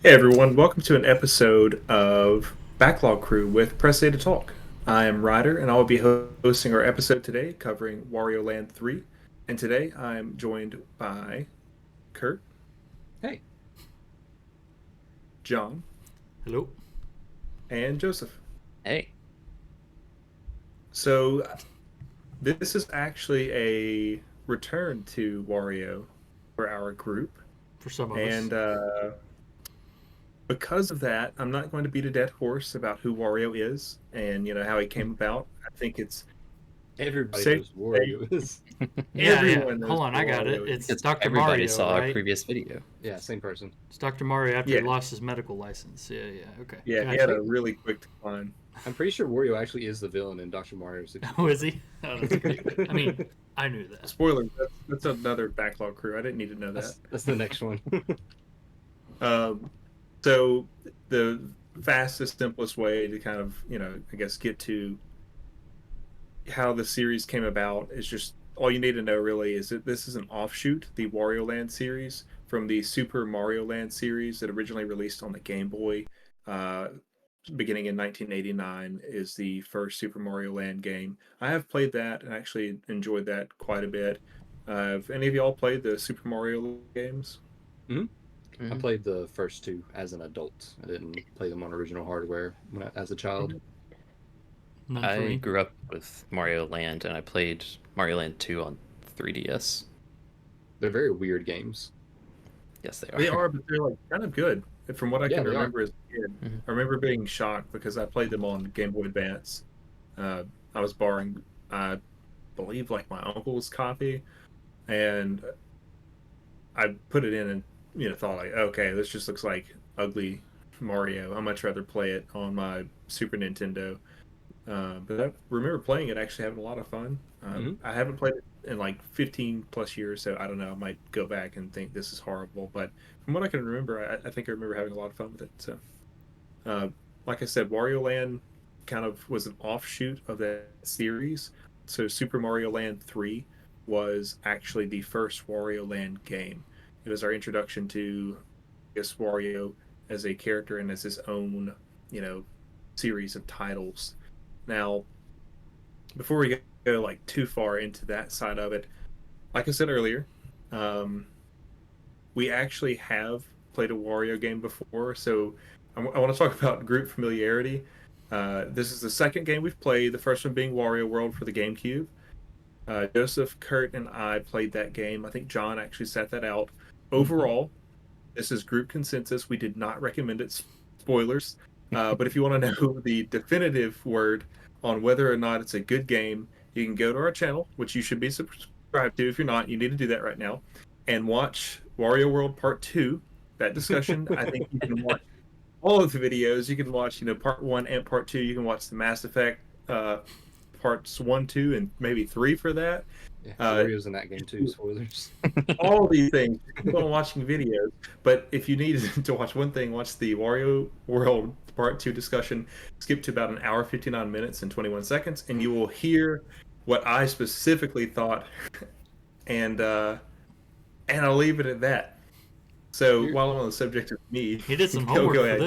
Hey everyone, welcome to an episode of Backlog Crew with Press A to Talk. I am Ryder and I will be hosting our episode today covering Wario Land 3. And today I'm joined by Kurt, Hey, John, Hello. and Joseph. Hey, So this is actually a return to Wario for our group. For some of us. And because of that, I'm not going to beat a dead horse about who Wario is and how he came about. I think it's everybody safe knows to say Wario is. Yeah, everyone knows Hold on, who I got Wario it. is. It's because Dr. everybody Mario, saw our right? previous video. Yeah, same person. It's Dr. Mario after Yeah. he lost his medical license. Yeah, okay. Yeah, he Gotcha. had a really quick decline. I'm pretty sure Wario actually is the villain in Dr. Mario 64. Oh, is he? Oh, that's great. I mean, I knew that. Spoiler, that's another Backlog Crew. I didn't need to know that. That's the next one. Um, so the fastest, simplest way to kind of, I guess get to how the series came about is just all you need to know really is that this is an offshoot, the Wario Land series from the Super Mario Land series that originally released on the Game Boy. Uh, Beginning in 1989 is the first Super Mario Land game. I have played that and actually enjoyed that quite a bit. Have any of y'all played the Super Mario games? I played the first two as an adult. I didn't play them on original hardware as a child. None for I me. grew up with Mario Land, and I played Mario Land 2 on 3DS. They're very weird games. Yes, they are. They are, but they're like kind of good. From what I Yeah, can they are. remember as a kid, Mhm. I remember being shocked because I played them on Game Boy Advance. I was borrowing, I believe, like my uncle's copy, and I put it in and thought like, okay, this just looks like ugly Mario. I'd much rather play it on my Super Nintendo. But I remember playing it, actually having a lot of fun. Mhm. I haven't played it in like 15 plus years, so I don't know. I might go back and think this is horrible. But from what I can remember, I think I remember having a lot of fun with it. So, uh, like I said, Wario Land kind of was an offshoot of that series. So, Super Mario Land 3 was actually the first Wario Land game. It was our introduction to, I guess, Wario as a character and as his own, you know, series of titles. Now, before we go like too far into that side of it, like I said earlier, um, we actually have played a Wario game before, so I want to talk about group familiarity. This is the second game we've played. The first one being Wario World for the GameCube. Joseph, Kurt, and I played that game. I think John actually set that out. Overall, this is group consensus. We did not recommend it. Spoilers. But if you want to know the definitive word on whether or not it's a good game, you can go to our channel, which you should be subscribed to. If you're not, you need to do that right now, and watch Wario World Part 2. That discussion, I think you can watch all of the videos. You can watch, Part 1 and Part 2. You can watch the Mass Effect parts 1, 2, and maybe 3 for that. Yeah, Wario's in that game too. Spoilers. All these things. Keep on watching videos. But if you need to watch one thing, watch the Wario World Part 2 discussion. Skip to about an hour, 59 minutes, and 21 seconds, and you will hear what I specifically thought. And I'll leave it at that. So You're- while I'm on the subject of me, He did some go homework for ahead.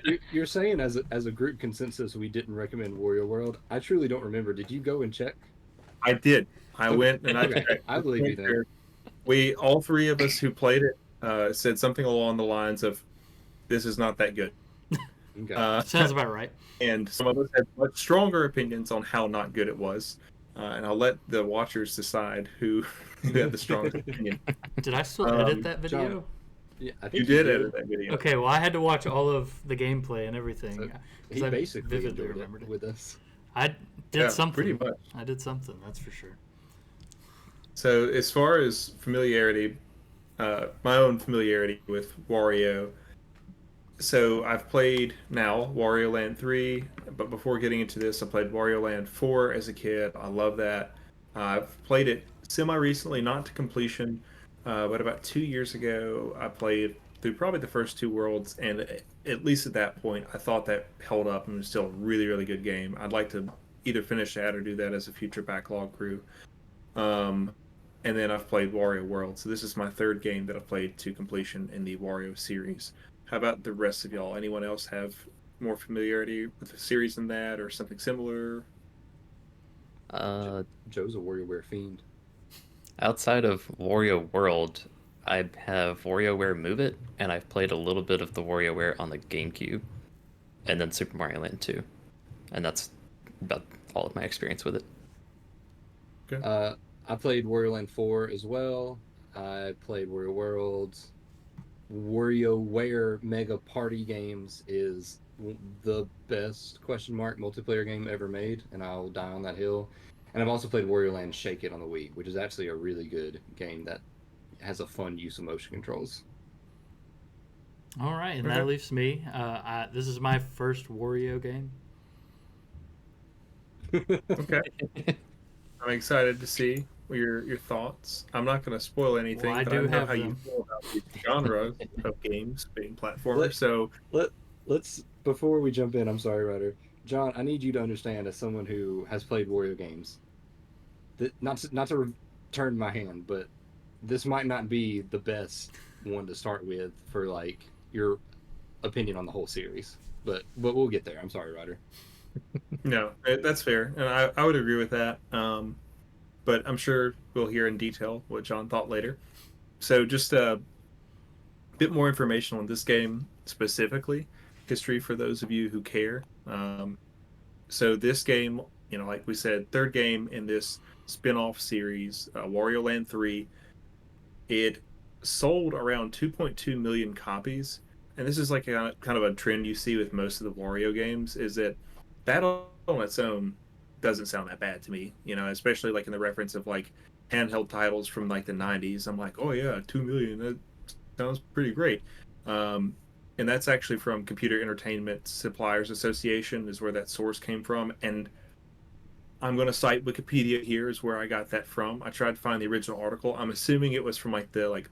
this. You're saying as a group consensus we didn't recommend Wario World. I truly don't remember. Did you go and check? I did. I Okay. went and Okay. I I believe you then. We all three of us who played it said something along the lines of, "This is not that good." Okay. Sounds about right. And some of us had much stronger opinions on how not good it was. And I'll let the watchers decide who had the strongest opinion. Did I still Um, edit that video? John, yeah, I You think did edit that video. Okay, well, I had to watch all of the gameplay and everything. So 'cause he I basically vividly enjoyed remembered it it. with us. I did Yeah, something. pretty much. I did something, that's for sure. So as far as familiarity, my own familiarity with Wario. So I've played now Wario Land 3, but before getting into this, I played Wario Land 4 as a kid. I love that. I've played it semi recently, not to completion, but about 2 years ago, I played through probably the first two worlds, and at least at that point, I thought that held up and was still a really, really good game. I'd like to either finish that or do that as a future backlog crew. Um, and then I've played Wario World, so this is my third game that I've played to completion in the Wario series. How about the rest of y'all? Anyone else have more familiarity with the series than that, or something similar? Joe's a WarioWare fiend. Outside of Wario World, I have WarioWare Move It, and I've played a little bit of the WarioWare on the GameCube, and then Super Mario Land 2, and that's about all of my experience with it. Okay. I played Wario Land 4 as well. I played Wario World. WarioWare Mega Party Games is the best question mark multiplayer game ever made, and I'll die on that hill. And I've also played Wario Land Shake It on the Wii, which is actually a really good game that has a fun use of motion controls. All right, and Okay. that leaves me. This is my first Wario game. Okay. I'm excited to see your thoughts. I'm not going to spoil anything, I but I do know have how you them. feel about the genre of games being platformers. Let- So let's before we jump in, I'm sorry, Ryder. John, I need you to understand as someone who has played Wario games, that not to turn my hand, but this might not be the best one to start with for like your opinion on the whole series. But we'll get there. I'm sorry, Ryder. no, that's fair, and I would agree with that. But I'm sure we'll hear in detail what John thought later. So just a bit more information on this game specifically, history for those of you who care. So this game, like we said, third game in this spin-off series, Wario Land 3, it sold around 2.2 million copies. And this is like kind of a trend you see with most of the Wario games, is that on its own doesn't sound that bad to me, especially like in the reference of like handheld titles from like the 90s. I'm like, oh yeah, 2 million, that sounds pretty great. Um, and that's actually from Computer Entertainment Suppliers Association, is where that source came from. And I'm going to cite Wikipedia here is where I got that from. I tried to find the original article. I'm assuming it was from like the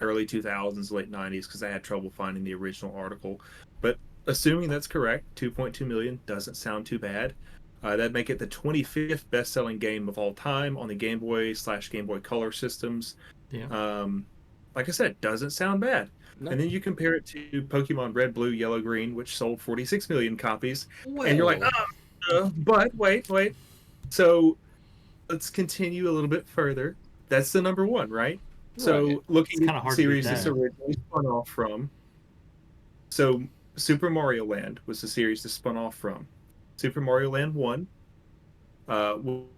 early 2000s, late 90s, because I had trouble finding the original article. But assuming that's correct, 2.2 million doesn't sound too bad. That'd make it the 25th best-selling game of all time on the Game Boy/Game Boy Color systems. Yeah. Like I said, doesn't sound bad. No. And then you compare it to Pokemon Red, Blue, Yellow, Green, which sold 46 million copies, and you're like, Well, but wait. So let's continue a little bit further. That's the number one, right? right. So looking It's at kinda the hard to beat series this that. originally spun off from, so Super Mario Land was the series this spun off from. Super Mario Land 1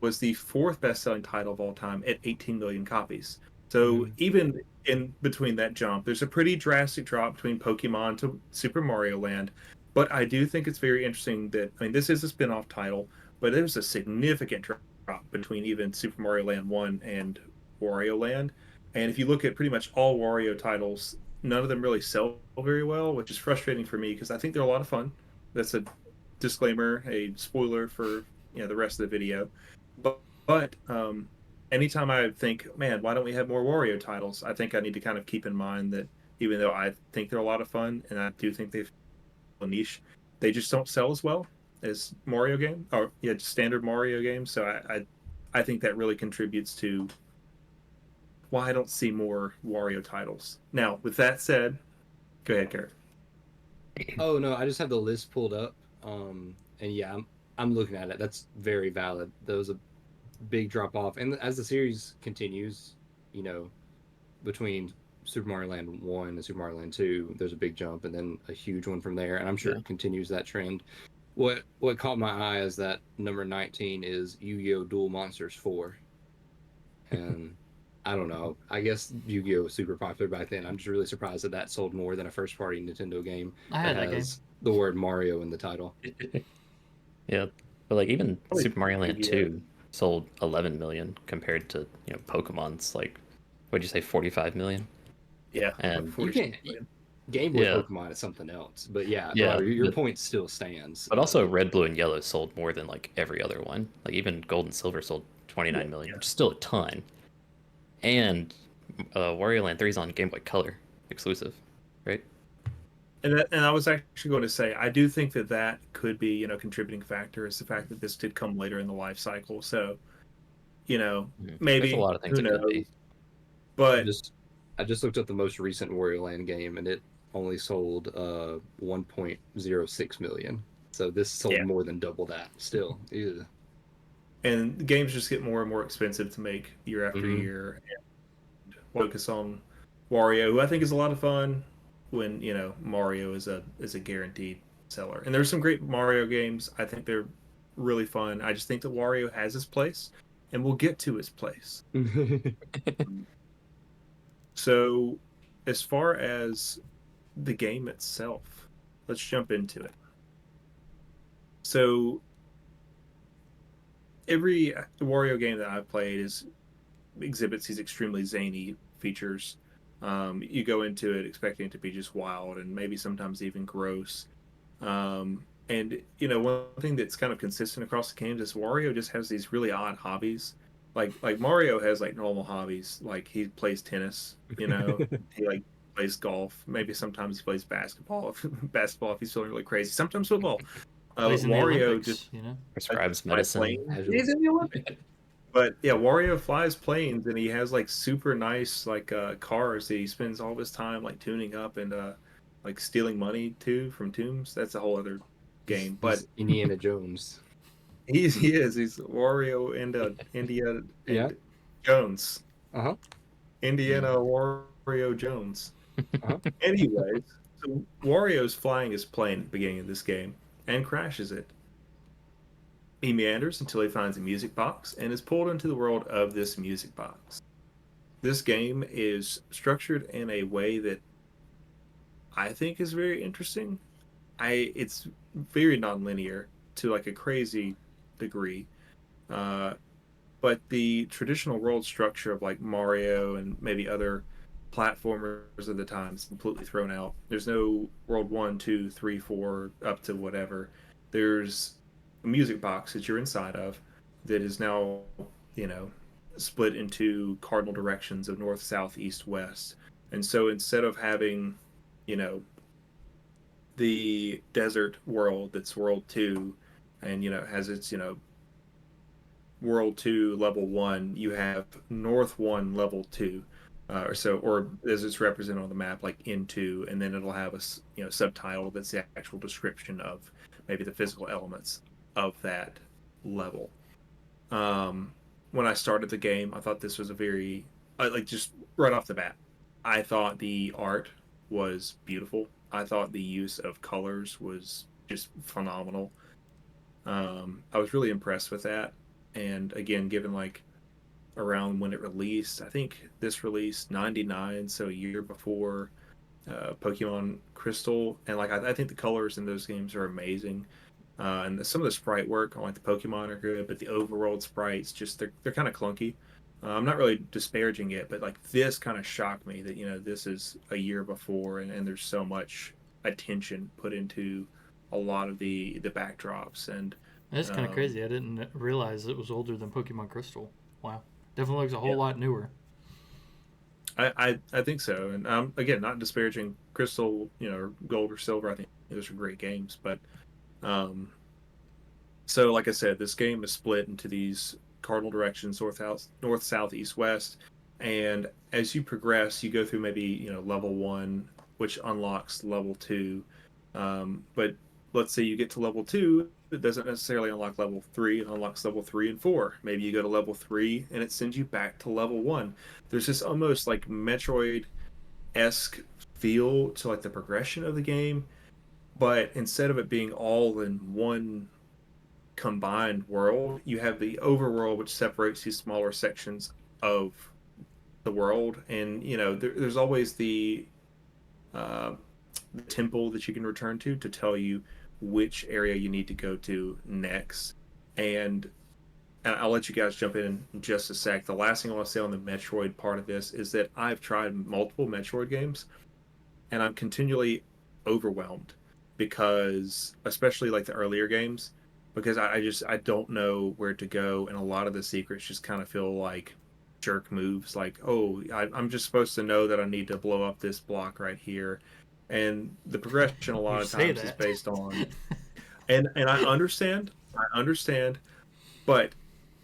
was the fourth best-selling title of all time at 18 million copies. So even in between that jump, there's a pretty drastic drop between Pokemon to Super Mario Land. But I do think it's very interesting that, I mean, this is a spin-off title, but there's a significant drop between even Super Mario Land 1 and Wario Land. And if you look at pretty much all Wario titles, none of them really sell very well, which is frustrating for me because I think they're a lot of fun. That's a disclaimer, a spoiler for the rest of the video. But anytime I think, man, why don't we have more Wario titles? I think I need to kind of keep in mind that even though I think they're a lot of fun and I do think they've a niche, they just don't sell as well as Mario game or just standard Mario games. So I think that really contributes to why I don't see more Wario titles. Now, with that said, go ahead, Garrett. Oh no, I just have the list pulled up. And yeah, I'm looking at it. That's very valid. There was a big drop off, and as the series continues, you know, between Super Mario Land 1 and Super Mario Land 2, there's a big jump, and then a huge one from there. And I'm sure Yeah. it continues that trend. What caught my eye is that number 19 is Yu-Gi-Oh! Duel Monsters 4, and I don't know. I guess Yu-Gi-Oh! Was super popular back then. I'm just really surprised that that sold more than a first-party Nintendo game I that had that game. has the word Mario in the title. Yeah, but like even Probably Super Mario Land Yu-Gi-Oh. 2 sold 11 million compared to, Pokemon's like, what'd you say, 45 million? Yeah, like And 40 Can't Game Boy yeah, Pokemon is something else, but yeah, yeah, Ryder, your but, point still stands. but also Red, Blue, and Yellow sold more than like every other one. Like even Gold and Silver sold 29 million, yeah. which is still a ton. And Wario Land 3 is on Game Boy Color exclusive, right? And I was actually going to say, I do think that could be, contributing factor is the fact that this did come later in the life cycle. So, There's a maybe, lot of things who it could knows? be. I But just I just looked up the most recent Wario Land game, and it only sold 1.06 million. So this sold Yeah. more than double that. Still, ew. And the games just get more and more expensive to make year after Mm-hmm. year. And focus on Wario, who I think is a lot of fun when Mario is a guaranteed seller. And there's some great Mario games. I think they're really fun. I just think that Wario has his place, and we'll get to his place. So, as far as the game itself, let's jump into it. So, every Wario game that I've played is exhibits these extremely zany features. You go into it expecting it to be just wild and maybe sometimes even gross. And one thing that's kind of consistent across the games is Wario just has these really odd hobbies. Like Mario has like normal hobbies, like he plays tennis. He like plays golf. Maybe sometimes he plays basketball. Basketball if he's feeling really crazy. Sometimes football. Plays in the Wario just Olympics, you know. Prescribes flies medicine. planes. Casual. He's in the Olympics. But yeah, Wario flies planes and he has like super nice like cars that he spends all of his time like tuning up and like stealing money too from tombs. That's a whole other He's, game. But he's Indiana Jones. he's Wario and India Yeah. and Jones. Uh huh. Indiana Wario Jones. Uh-huh. Anyways, so Wario's flying his plane at the beginning of this game and crashes it. He meanders until he finds a music box and is pulled into the world of this music box. This game is structured in a way that I think is very interesting. It's very nonlinear to like a crazy degree. Uh, but the traditional world structure of like Mario and maybe other platformers of the time is completely thrown out. There's no world one, two, three, four, up to whatever. There's a music box that you're inside of that is now, you know, split into cardinal directions of north, south, east, west. And so instead of having, you know, the desert world that's world two and, has its, world two level one, you have north one level two. Or so, or as it's represented on the map, like into, and then it'll have a subtitle that's the actual description of maybe the physical elements of that level. When I started the game, I thought this was a very, like just right off the bat, I thought the art was beautiful. I thought the use of colors was just phenomenal. I was really impressed with that. And again, given like around when it released, I think this released 99, so a year before Pokemon Crystal. And like, I think the colors in those games are amazing. And some of the sprite work on like the Pokemon are good, but the overworld sprites just they're kind of clunky. I'm not really disparaging it, but like this kind of shocked me that this is a year before, and there's so much attention put into a lot of the backdrops and That's kind of um, crazy. I didn't realize it was older than Pokemon Crystal. Wow, definitely looks a whole yeah, lot newer. I think so. And again, not disparaging Crystal, or Gold or Silver. I think those are great games, but um, so, like I said, this game is split into these cardinal directions: north, south, east, west. And as you progress, you go through maybe level one, which unlocks level two. But let's say you get to level two, it doesn't necessarily unlock level three. It unlocks level three and four. Maybe you go to level three, and it sends you back to level one. There's this almost like Metroid esque feel to like the progression of the game, but instead of it being all in one combined world, you have the overworld, which separates these smaller sections of the world. And there's always uh, the temple that you can return to tell you which area you need to go to next. And I'll let you guys jump in just a sec. The last thing I want to say on the Metroid part of this is that I've tried multiple Metroid games, and I'm continually overwhelmed because, especially like the earlier games, because I don't know where to go, and a lot of the secrets just kind of feel like jerk moves. Like, oh, I'm just supposed to know that I need to blow up this block right here, and the progression a lot You of say times is that. based on, and I understand, but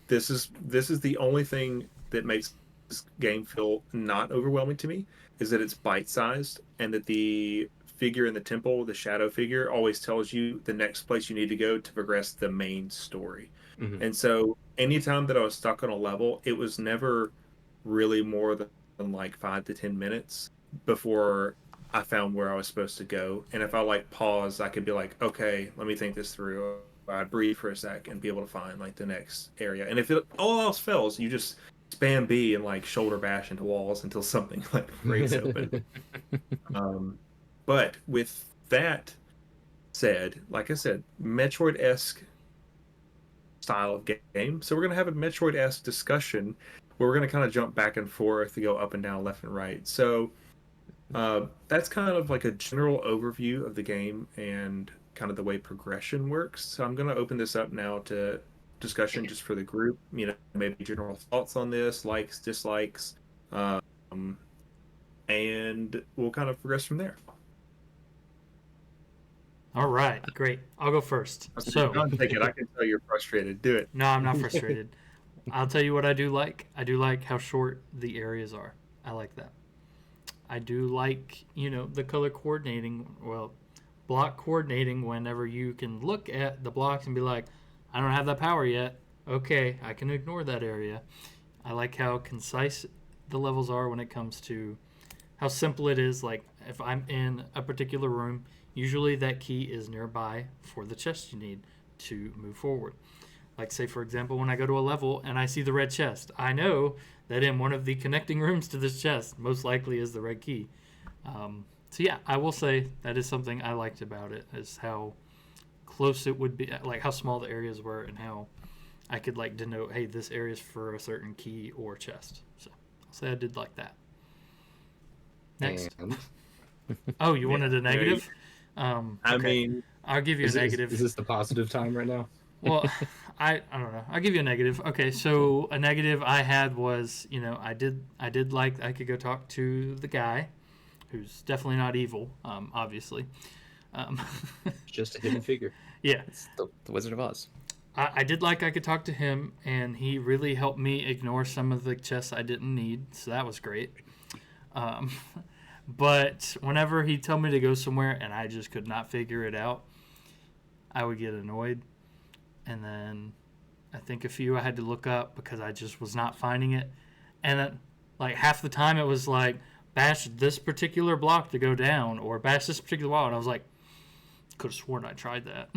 this is the only thing that makes this game feel not overwhelming to me, is that it's bite sized and that the figure in the temple, the shadow figure, always tells you the next place you need to go to progress the main story. Mhm. And so anytime that I was stuck on a level, it was never really more than like 5 to 10 minutes before I found where I was supposed to go. And if I like pause, I could be like, okay, let me think this through. I breathe for a sec and be able to find like the next area. And if it all else fails, you just spam B and like shoulder bash into walls until something like breaks open. Um, but with that said, like I said, Metroid-esque style of game. So we're going to have a Metroid-esque discussion where we're going to kind of jump back and forth to go up and down, left and right. So that's kind of like a general overview of the game and kind of the way progression works. So I'm going to open this up now to discussion just for the group. You know, maybe general thoughts on this, likes, dislikes, um, and we'll kind of progress from there. All right, great. I'll go first. So, John, take it. I can tell you're frustrated. Do it. no, I'm not frustrated. I'll tell you what I do like. I do like how short the areas are. I like that. I do like, the color coordinating. Well, block coordinating whenever you can look at the blocks and be like, I don't have that power yet. Okay, I can ignore that area. I like how concise the levels are when it comes to how simple it is. Like, if I'm in a particular room, usually that key is nearby for the chest you need to move forward. Like, say, for example, when I go to a level and I see the red chest, I know that in one of the connecting rooms to this chest, most likely is the red key. So, yeah, I will say that is something I liked about it, is how close it would be, like how small the areas were and how I could, like, denote, hey, this area is for a certain key or chest. So, I'll say I did like that. Next. And Oh, you wanted a there you negative? I Okay. mean, I'll give you a negative. Is this the positive time right now? Well, I don't know. I'll give you a negative. Okay, so a negative I had was, I did like I could go talk to the guy, who's definitely not evil, obviously. Um, It's just a hidden figure. yeah, It's the Wizard of Oz. I did like I could talk to him, and he really helped me ignore some of the chests I didn't need, so that was great. Um, but whenever he'd tell me to go somewhere and I just could not figure it out, I would get annoyed. And then I think a few I had to look up because I just was not finding it. And then, like, half the time it was like, bash this particular block to go down, or bash this particular wall. And I was like, could have sworn I tried that.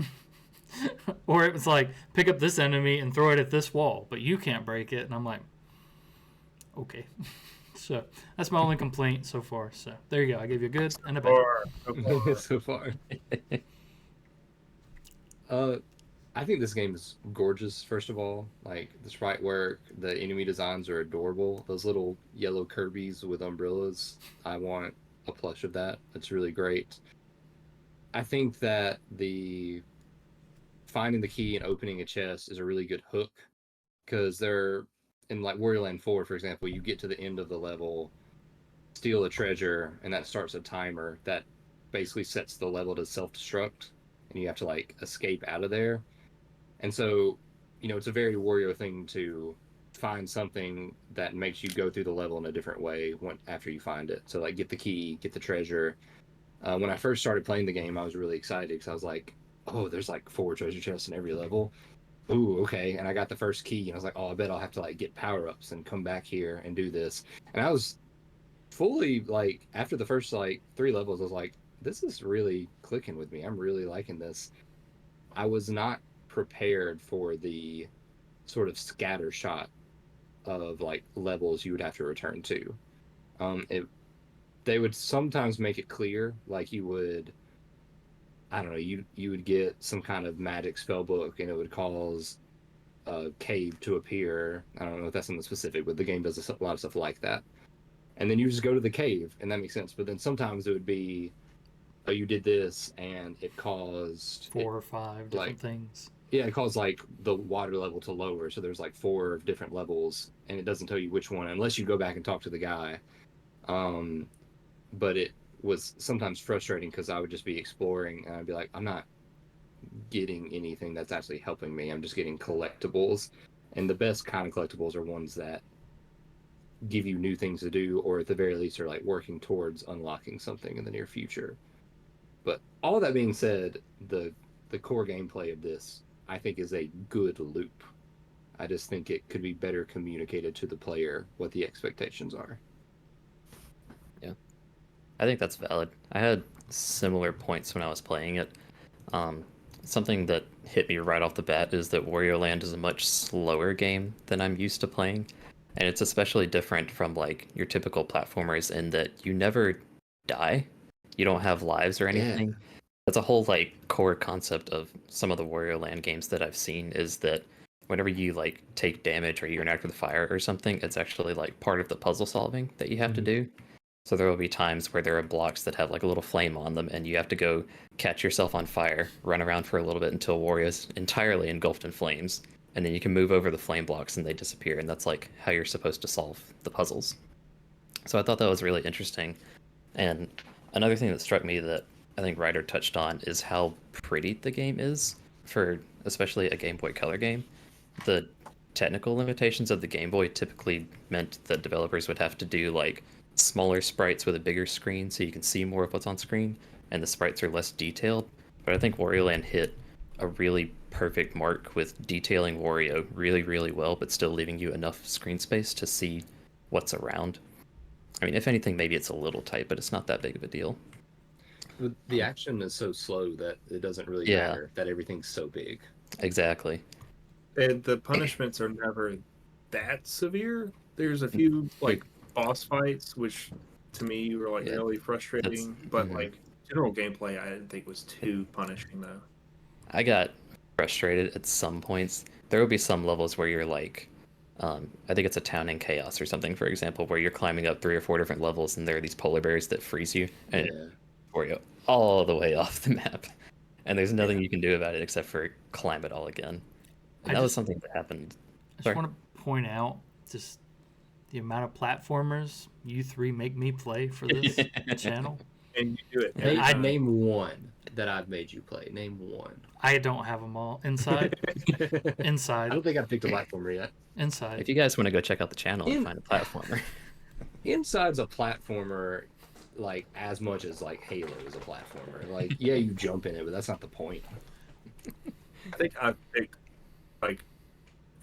Or it was like, pick up this enemy and throw it at this wall, but you can't break it. And I'm like, okay. So that's my only complaint so far. So there you go. I gave you a good and a bad. So far. I think this game is gorgeous, first of all. Like, the sprite work, the enemy designs are adorable. Those little yellow Kirby's with umbrellas, I want a plush of that. That's really great. I think that the finding the key and opening a chest is a really good hook, because they're in, like, Wario Land 4, for example, you get to the end of the level, steal a treasure, and that starts a timer that basically sets the level to self-destruct, and you have to, like, escape out of there. And so, it's a very Wario thing to find something that makes you go through the level in a different way after you find it. So, like, get the key, get the treasure. When I first started playing the game, I was really excited because I was like, oh, there's like 4 treasure chests in every level. Ooh, okay. And I got the first key, and I was like, oh, I bet I'll have to, like, get power-ups and come back here and do this. And I was fully, like, after the first, like, 3 levels, I was like, this is really clicking with me. I'm really liking this. I was not prepared for the sort of scatter shot of, like, levels you would have to return to. They would sometimes make it clear, like, you would, I don't know, you would get some kind of magic spell book and it would cause a cave to appear. I don't know if that's something specific, but the game does a lot of stuff like that. And then you just go to the cave, and that makes sense. But then sometimes it would be, oh, you did this, and it caused 4 or 5 different like, things. Yeah, it caused, like, the water level to lower. So there's like 4 different levels, and it doesn't tell you which one unless you go back and talk to the guy. But it was sometimes frustrating because I would just be exploring and I'd be like, I'm not getting anything that's actually helping me. I'm just getting collectibles. And the best kind of collectibles are ones that give you new things to do, or at the very least are, like, working towards unlocking something in the near future. But all that being said, the core gameplay of this, I think, is a good loop. I just think it could be better communicated to the player what the expectations are. Yeah, I think that's valid. I had similar points when I was playing it. Um, Something that hit me right off the bat is that Wario Land is a much slower game than I'm used to playing, and it's especially different from like your typical platformers in that you never die. You don't have lives or Yeah. anything. That's a whole like core concept of some of the Wario Land games that I've seen is that whenever you like take damage or you interact with fire or something, it's actually like part of the puzzle solving that you have to do. So there will be times where there are blocks that have like a little flame on them, and you have to go catch yourself on fire, run around for a little bit until Wario's entirely engulfed in flames, and then you can move over the flame blocks and they disappear, and that's like how you're supposed to solve the puzzles. So I thought that was really interesting. And another thing that struck me that I think Ryder touched on is how pretty the game is for especially a Game Boy Color game. The technical limitations of the Game Boy typically meant that developers would have to do like smaller sprites with a bigger screen so you can see more of what's on screen, and the sprites are less detailed. But I think Wario Land hit a really perfect mark with detailing Wario really, really well, but still leaving you enough screen space to see what's around. I mean, if anything, maybe it's a little tight, but it's not that big of a deal. The action is so slow that it doesn't really Yeah. matter that everything's so big. Exactly. And the punishments are never that severe. There's a few like boss fights, which to me were like Yeah, really frustrating, but like general gameplay, I didn't think was too punishing though. I got frustrated at some points. There will be some levels where you're like, I think it's a town in chaos or something, for example, where you're climbing up 3 or 4 different levels and there are these polar bears that freeze you and Yeah. for you all the way off the map. And there's nothing you can do about it except for climb it all again. And that was something that happened. I Sorry. just want to point out just the amount of platformers you three make me play for this channel. And you do it. And every time. Name one that I've made you play. Name one. I don't have them all inside. I Inside. don't think I've picked a platformer yet. Inside. If you guys want to go check out the channel and find a platformer. Inside's a platformer like as much as like Halo is a platformer. Like, yeah, you jump in it, but that's not the point. I think I've picked like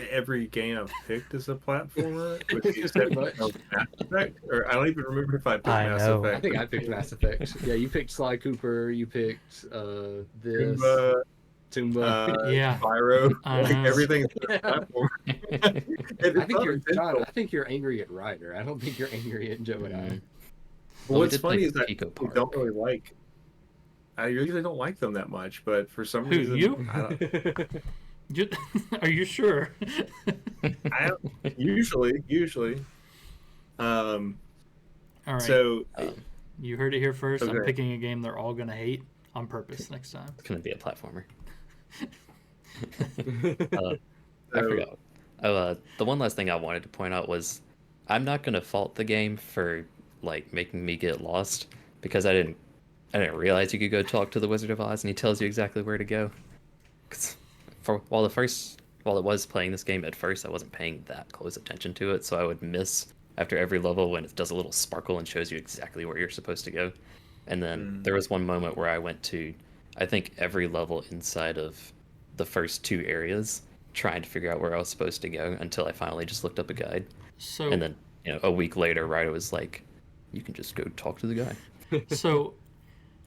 every game I've picked as a platformer, with the exception of Mass Effect. Or I don't even remember if I picked I Mass know. Effect. I think I picked Mass Effect. Yeah, you picked Sly Cooper. You picked this Toomba. Yeah. Spyro, I like know. everything's a platform. I think you're John. I think you're angry at Ryder. I don't think you're angry at Joe and I. Well, we What's did play funny is that Pico I Park. don't really like. I usually don't like them that much, but for some Who, reason, you? I don't. Are you sure? I usually. All right. So You heard it here first. I'm Okay. picking a game they're all going to hate on purpose next time. It's going to be a platformer. I So- forgot. The one last thing I wanted to point out was I'm not going to fault the game for like making me get lost because I didn't realize you could go talk to the Wizard of Oz and he tells you exactly where to go. 'Cause while it was playing this game at first, I wasn't paying that close attention to it, so I would miss after every level when it does a little sparkle and shows you exactly where you're supposed to go. And then there was one moment where I went to, I think, every level inside of the first 2 areas, trying to figure out where I was supposed to go until I finally just looked up a guide. So, And then, a week later, Ryder was like, "You can just go talk to the guy." so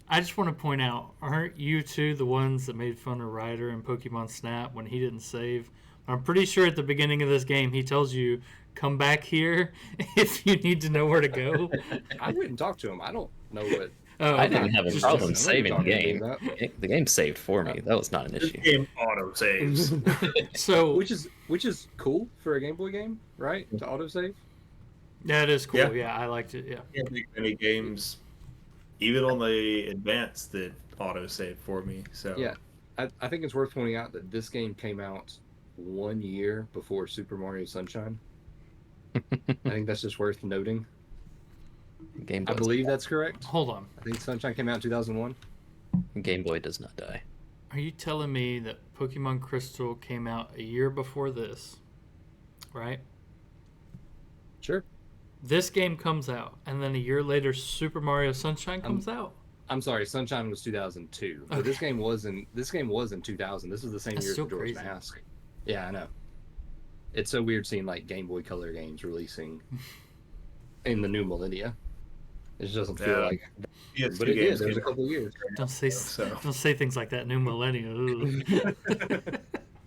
I just want to point out, aren't you two the ones that made fun of Ryder in Pokemon Snap when he didn't save? I'm pretty sure at the beginning of this game he tells you, come back here if you need to know where to go. I went and talked to him. I don't know what. Oh, I okay. didn't have a Just problem joking. saving the game. About. The game saved for me. That was not an this issue. game auto saves. So which is cool for a Game Boy game, right? To autosave. that is cool. Yeah. Yeah, I liked it. Yeah. Can't think of any games, even on the advanced, that auto save for me. So Yeah, I think it's worth pointing out that this game came out 1 year before Super Mario Sunshine. I think that's just worth noting. Game I Boy, believe that's correct. Hold on. I think Sunshine came out in 2001. Game Boy does not die. Are you telling me that Pokemon Crystal came out a year before this? Right? Sure. This game comes out, and then a year later, Super Mario Sunshine comes out. I'm sorry, Sunshine was 2002, but Okay. this game was in 2000. This was the same That's year as so Majora's crazy. Mask. Yeah, I know. It's so weird seeing like Game Boy Color games releasing in the new millennia. It just doesn't feel Yeah, like, but PS2 it did. games There was came a out couple of years. Don't say so. don't say things like that. New millennium.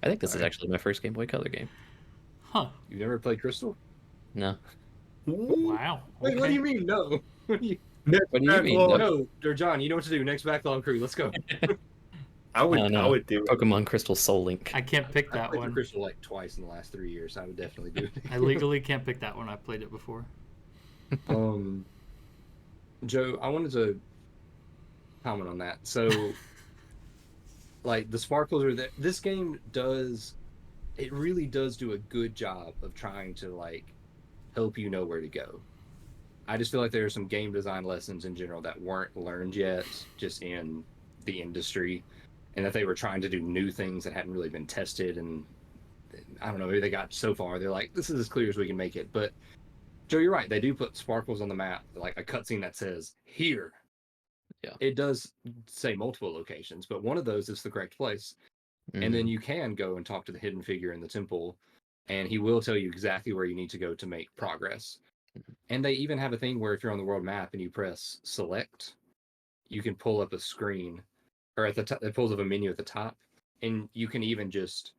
I think this is Sorry. actually my first Game Boy Color game. Huh. You've never played Crystal? No. Ooh, Wow. Wait, what do Okay. you mean? No. What do you... next What do you mean? backlog. No, or John, you know what to do. Next Backlog Crew, let's go. I Oh would no. do it. Pokemon Crystal Soul Link. I can't pick I've that played through one. Crystal like twice in the last 3 years. So I would definitely do it. I legally can't pick that one. I played it before. um, Joe, I wanted to comment on that. So, like the sparkles are there. This game does. It really does do a good job of trying to like help you know where to go. I just feel like there are some game design lessons in general that weren't learned yet, just in the industry, and that they were trying to do new things that hadn't really been tested. And I don't know, maybe they got so far they're like, this is as clear as we can make it. But Joe, you're right. They do put sparkles on the map, like a cutscene that says here. Yeah. It does say multiple locations, but one of those is the correct place. And then Mhm. you can go and talk to the hidden figure in the temple, and he will tell you exactly where you need to go to make progress. And they even have a thing where if you're on the world map and you press select, you can pull up a screen, or at the top, it pulls up a menu at the top, and you can even just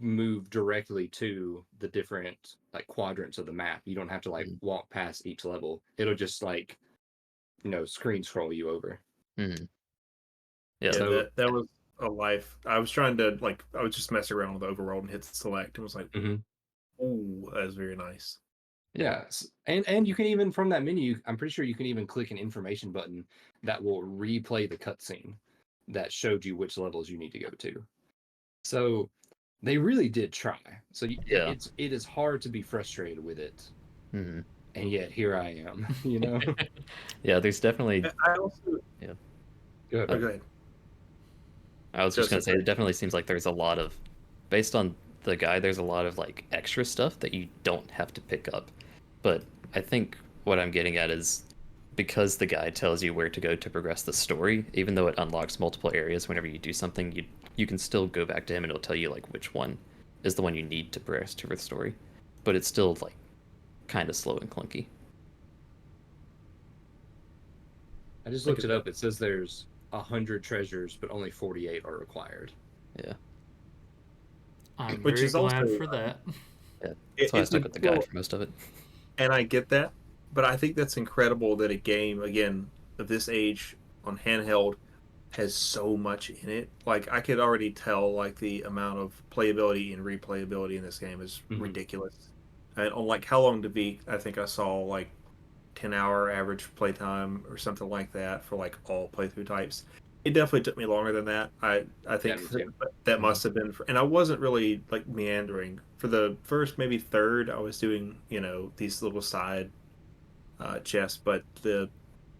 move directly to the different like quadrants of the map. You don't have to like Mhm. walk past each level. It'll just like screen scroll you over. Mhm. Yeah. Yeah, So that was a life. I was trying to I was just messing around with the overworld and hit select and was like, mhm. "Ooh, that was very nice." Yes, and you can even from that menu, I'm pretty sure you can even click an information button that will replay the cutscene that showed you which levels you need to go to. So they really did try. So Yeah. it is hard to be frustrated with it, Mhm. and yet here I am. You know. Yeah, there's definitely. I also Yeah. Go ahead, oh, buddy. go ahead, I was just gonna Joseph. say it definitely seems like there's a lot of, based on the guide, there's a lot of like extra stuff that you don't have to pick up. But I think what I'm getting at is because the guide tells you where to go to progress the story, even though it unlocks multiple areas whenever you do something, you can still go back to him and it'll tell you like which one is the one you need to progress to for the story. But it's still like kind of slow and clunky. I just Look looked at it that. up. It says there's 100 treasures, but only 48 are required. Yeah. I'm Which very is also glad for that. Yeah. That's why I it's stuck a with the guide well, for most of it. and I get that, but I think that's incredible that a game again of this age on handheld has so much in it. Like I could already tell like the amount of playability and replayability in this game is Mhm. ridiculous. And on like how long to beat, I think I saw like 10-hour average playtime or something like that for like all playthrough types. It definitely took me longer than that. I Yeah, think me too. that Mhm. must have been and I wasn't really like meandering for the first maybe third. I was doing these little side chests, but the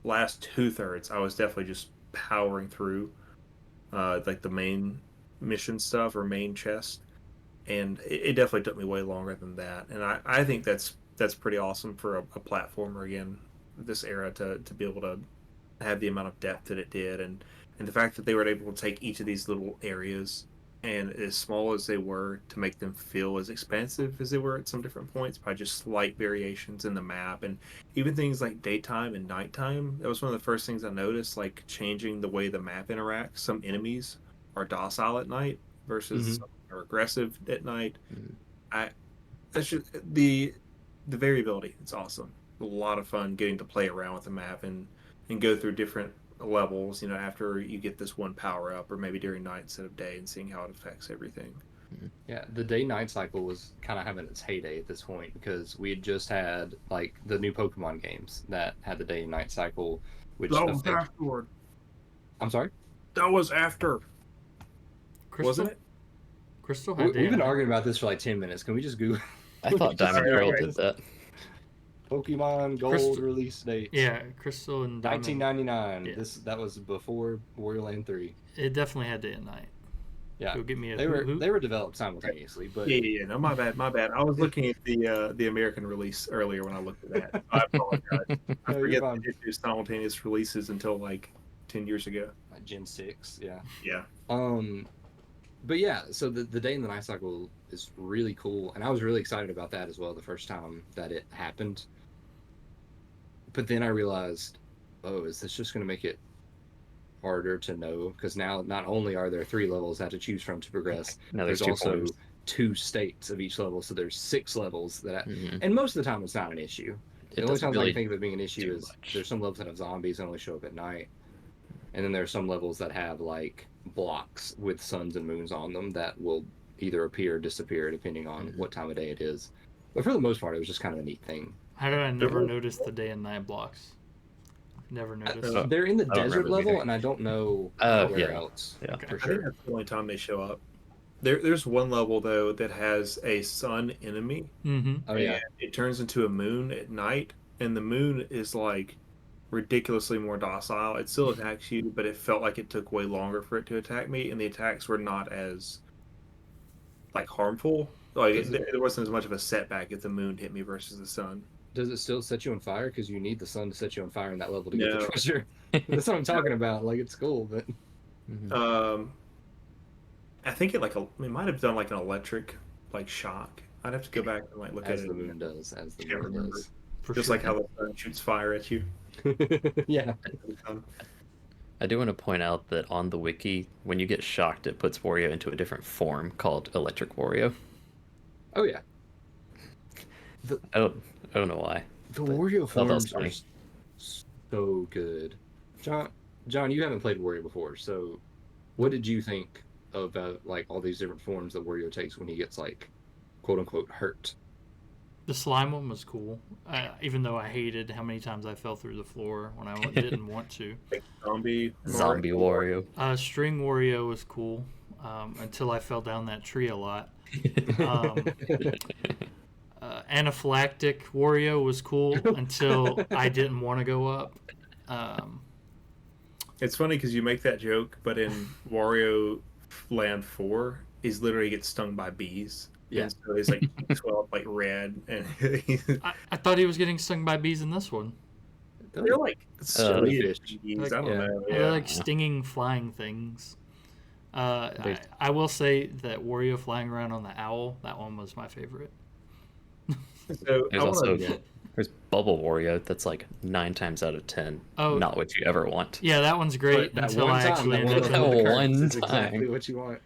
last two-thirds I was definitely just powering through like the main mission stuff or main chest, and it definitely took me way longer than that. And I think that's pretty awesome for a platformer again this era to be able to have the amount of depth that it did, and the fact that they were able to take each of these little areas and as small as they were to make them feel as expansive as they were at some different points by just slight variations in the map and even things like daytime and nighttime. That was one of the first things I noticed, like changing the way the map interacts. Some enemies are docile at night versus Mhm. some are aggressive at night. Mm. I that's just the variability. It's awesome. A lot of fun getting to play around with the map and go through different levels. After you get this one power up, or maybe during night instead of day, and seeing how it affects everything. Mm. Yeah, the day night cycle was kind of having its heyday at this point because we had just had like the new Pokemon games that had the day and night cycle, which That was affect. afterward. I'm sorry. That was after, wasn't Crystal it? Crystal had day We've and been night. arguing about this for like 10 minutes. Can we just Google? I Can we thought just All Diamond right, Pearl all right. did that. Pokemon Gold Crystal, release date yeah, Crystal and Diamond. 1999. Yeah, That was before Wario Land 3. it definitely had day and night. Yeah, Go get me a they hoot were hoot. they were developed simultaneously, but Yeah. No, my bad, my bad. I was looking at the American release earlier when I looked at that. I apologize. I no, you're forget fine. they did do simultaneous releases until like 10 years ago. like Gen 6, yeah. Yeah. But yeah, so the day in the night cycle is really cool, and I was really excited about that as well the first time that it happened. But then I realized, oh, is this just going to make it harder to know? Because now not only are there 3 levels I have to choose from to progress, Now there's there's 2 also forms. 2 states of each level, so there's 6 levels Mhm. and most of the time it's not an issue. The It only doesn't times I can really think of it being an issue do is much. there's some levels that have zombies that only show up at night, and then there are some levels that have like blocks with suns and moons on them that will either appear or disappear depending on Mhm. what time of day it is. But for the most part, it was just kind of a neat thing. How did I There never was- notice the day and night blocks? Never noticed. Oh, They're in the I don't desert remember them level, either. and I don't know Oh, where yeah. else Yeah. Okay. for I think sure. that's the only time they show up. There's one level though that has a sun enemy, Mm-hmm. Oh and yeah, it turns into a moon at night, and the moon is like ridiculously more docile. It still attacks you, but it felt like it took way longer for it to attack me, and the attacks were not as like harmful. Like does it there wasn't as much of a setback if the moon hit me versus the sun. does it still set you on fire? Because you need the sun to set you on fire in that level to get the No. treasure. That's what I'm talking about. Like it's cool, but Mhm. Um, I think it might have done like an electric like shock. I'd have to go back and like look as at the it. moon does, as the Can't moon remember. does. For Just sure. like how the sun shoots fire at you. Yeah. I do want to point out that on the wiki, when you get shocked, it puts Wario into a different form called Electric Wario. Oh yeah. I don't know why. The But Wario thought that was forms are funny. so good. John, you haven't played Wario before, so what did you think of like all these different forms that Wario takes when he gets like quote unquote hurt? The slime one was cool, even though I hated how many times I fell through the floor when I didn't want to. Like zombie Zombie Wario. String Wario was cool until I fell down that tree a lot. Um, Anaphylactic Wario was cool until I didn't want to go up. Um, It's funny because you make that joke, but in Wario Land 4, he's literally gets stung by bees. Yeah. And so he's like swell up like red, and I thought he was getting stung by bees in this one. they're like silly Jellyfish. bees. Like, I don't yeah. know. They're Yeah. like stinging flying things. They- I will say that Wario flying around on the owl, that one was my favorite. So There's I also want to. there's Bubble Wario that's like 9 times out of 10 Oh. not what you ever want. Yeah, that one's great That until one I time, actually that one ended with up. the That currents one is exactly time. what you want.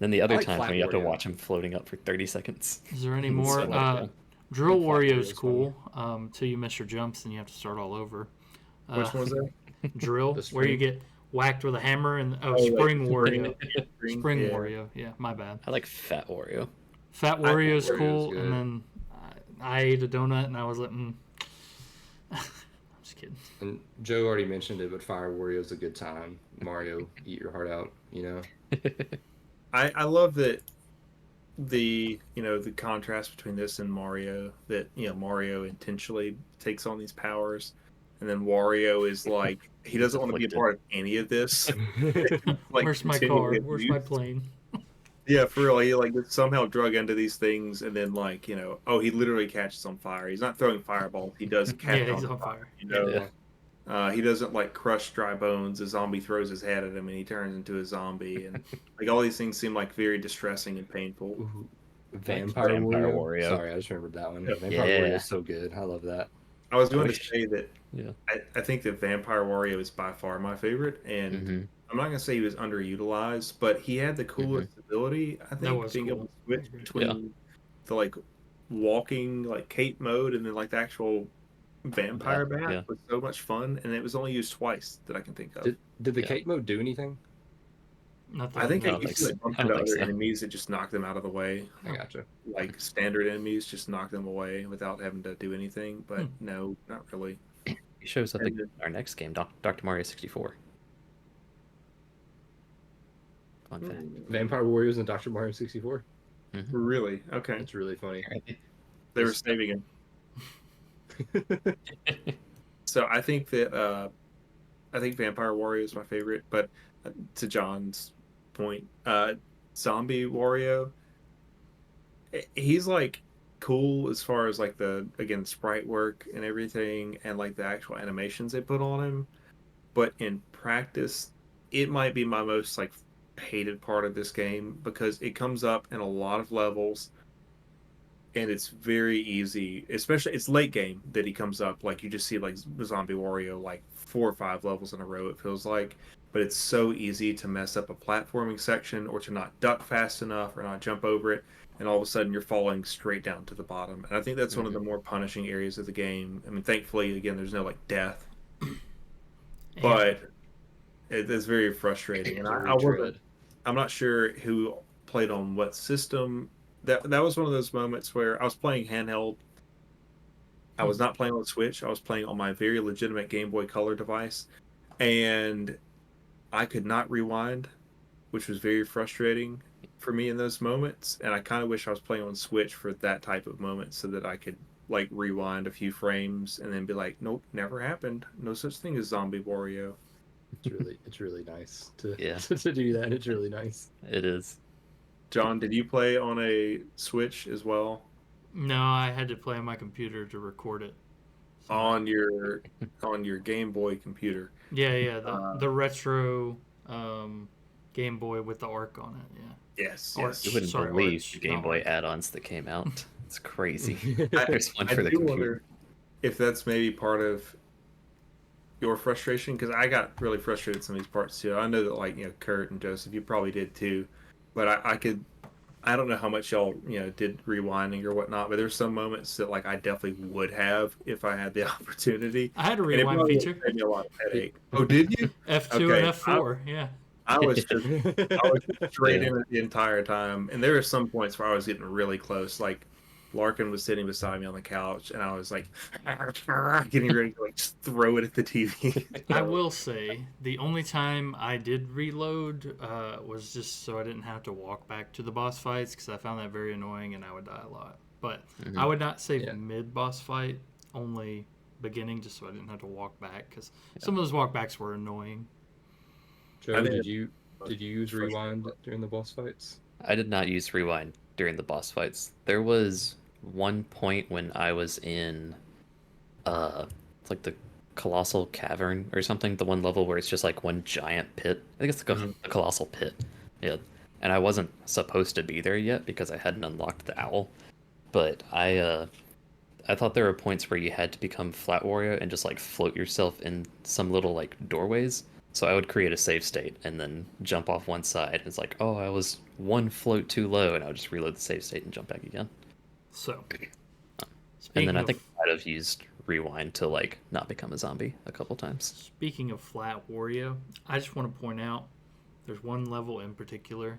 Then the other I like times Flat when you have to Wario. watch him floating up for 30 seconds. Is there any It's more? so much fun. Drill Flat Wario's Wario's cool. Till you miss your jumps and you have to start all over. Which one was that? Drill, The where you spring. get whacked with a hammer and Oh, like Spring the Wario. Spring yeah. Wario. Yeah, my bad. I like Fat Wario. Fat Wario's Wario's cool, good. and then I ate a donut and I was like, I'm just kidding. And Joe already mentioned it, but Fire Wario's a good time. Mario, eat your heart out, you know? I love that the the contrast between this and Mario, that Mario intentionally takes on these powers, and then Wario is like he doesn't want to be a afflicted. part of any of this. Like, Where's my car? continually Where's my abused. plane? Yeah, for real. He like gets somehow drug into these things, and then like he literally catches on fire. He's not throwing fireballs. He does catch Yeah, he's on fire. He doesn't like crush dry bones. A zombie throws his head at him, and he turns into a zombie. And like all these things seem like very distressing and painful. Ooh, Vampire Vampire Wario. Wario. Sorry, I just remembered that one. Yeah. Vampire Yeah. Wario is so good. I love that. I was going to wish- say that Yeah. I think that Vampire Wario is by far my favorite, and Mhm. I'm not gonna say he was underutilized, but he had the coolest ability. I think was being cool. able to switch I agree. between the like walking like cape mode and then like the actual vampire bat yeah. was so much fun, and it was only used twice that I can think of. Did the Yeah. cape mode do anything? Not that I think I I don't used think to so. bump I don't into think other so. enemies that just knock them out of the way. I gotcha. Like standard enemies, just knock them away without having to do anything. But no, not really. He shows up And in our next game, Dr. Mario 64. Fun fact. Vampire Warriors and Dr. Mario 64. Really? Okay. That's really funny. They were saving him. So I think that I think Vampire Wario is my favorite, but to John's point, Zombie Wario, he's like cool as far as like the sprite work and everything, and like the actual animations they put on him. but in practice, it might be my most like hated part of this game because it comes up in a lot of levels and it's very easy, especially it's late game that he comes up. Like you just see like Zombie Wario like 4 or 5 levels in a row, it feels like. But it's so easy to mess up a platforming section or to not duck fast enough or not jump over it. And all of a sudden you're falling straight down to the bottom. And I think that's one of the Mm-hmm. more punishing areas of the game. I mean, thankfully, again, there's no like death, And but it's very frustrating. And The I wasn't, retread. I'm not sure who played on what system. That was one of those moments where I was playing handheld. I was not playing on the Switch. I was playing on my very legitimate Game Boy Color device, and I could not rewind, which was very frustrating for me in those moments. And I kind of wish I was playing on Switch for that type of moment so that I could like rewind a few frames and then be like, nope, never happened. No such thing as Zombie Wario. It's really nice to Yeah, to do that. It's really nice. it is. John, did you play on a Switch as well? no, I had to play on my computer to record it. So On your Game Boy computer? yeah, Uh, the retro um, Game Boy with the arc on it. Yeah, yes, arch. You yes. wouldn't Sorry, believe the arch, Game not Boy arc. add-ons that came out. It's crazy. I There's one I for the do computer. wonder if that's maybe part of your frustration because I got really frustrated with some of these parts too. I know that like Kurt and Joseph, you probably did too, but I don't know how much y'all did rewinding or whatnot, but there's some moments that like I definitely would have if I had the opportunity, I had a and it rewind probably would feature. save me a lot of headache. Oh, did you? F2 and Okay, F4. Yeah. I was just I was straight Yeah. in it the entire time, and there were some points where I was getting really close. Like Larkin was sitting beside me on the couch, and I was like getting ready to like just throw it at the TV. I So, will say the only time I did reload was just so I didn't have to walk back to the boss fights because I found that very annoying and I would die a lot. But I Mhm. would not say Yeah. mid boss fight, only beginning, just so I didn't have to walk back because Yeah. some of those walkbacks were annoying. I Joe, think did you use frustrating. rewind during the boss fights? I did not use rewind during the boss fights. There was one point when I was in it's like the colossal cavern or something, the one level where it's just like one giant pit. I think it's the, Mhm. the colossal pit. Yeah. And I wasn't supposed to be there yet because I hadn't unlocked the owl. But I thought there were points where you had to become Flat Wario and just like float yourself in some little like doorways. So I would create a save state and then jump off one side. And it's like, oh, I was one float too low, and I would just reload the save state and jump back again. So, And then speaking I of think I might have used rewind to like not become a zombie a couple times. speaking of Flat Wario, I just want to point out there's one level in particular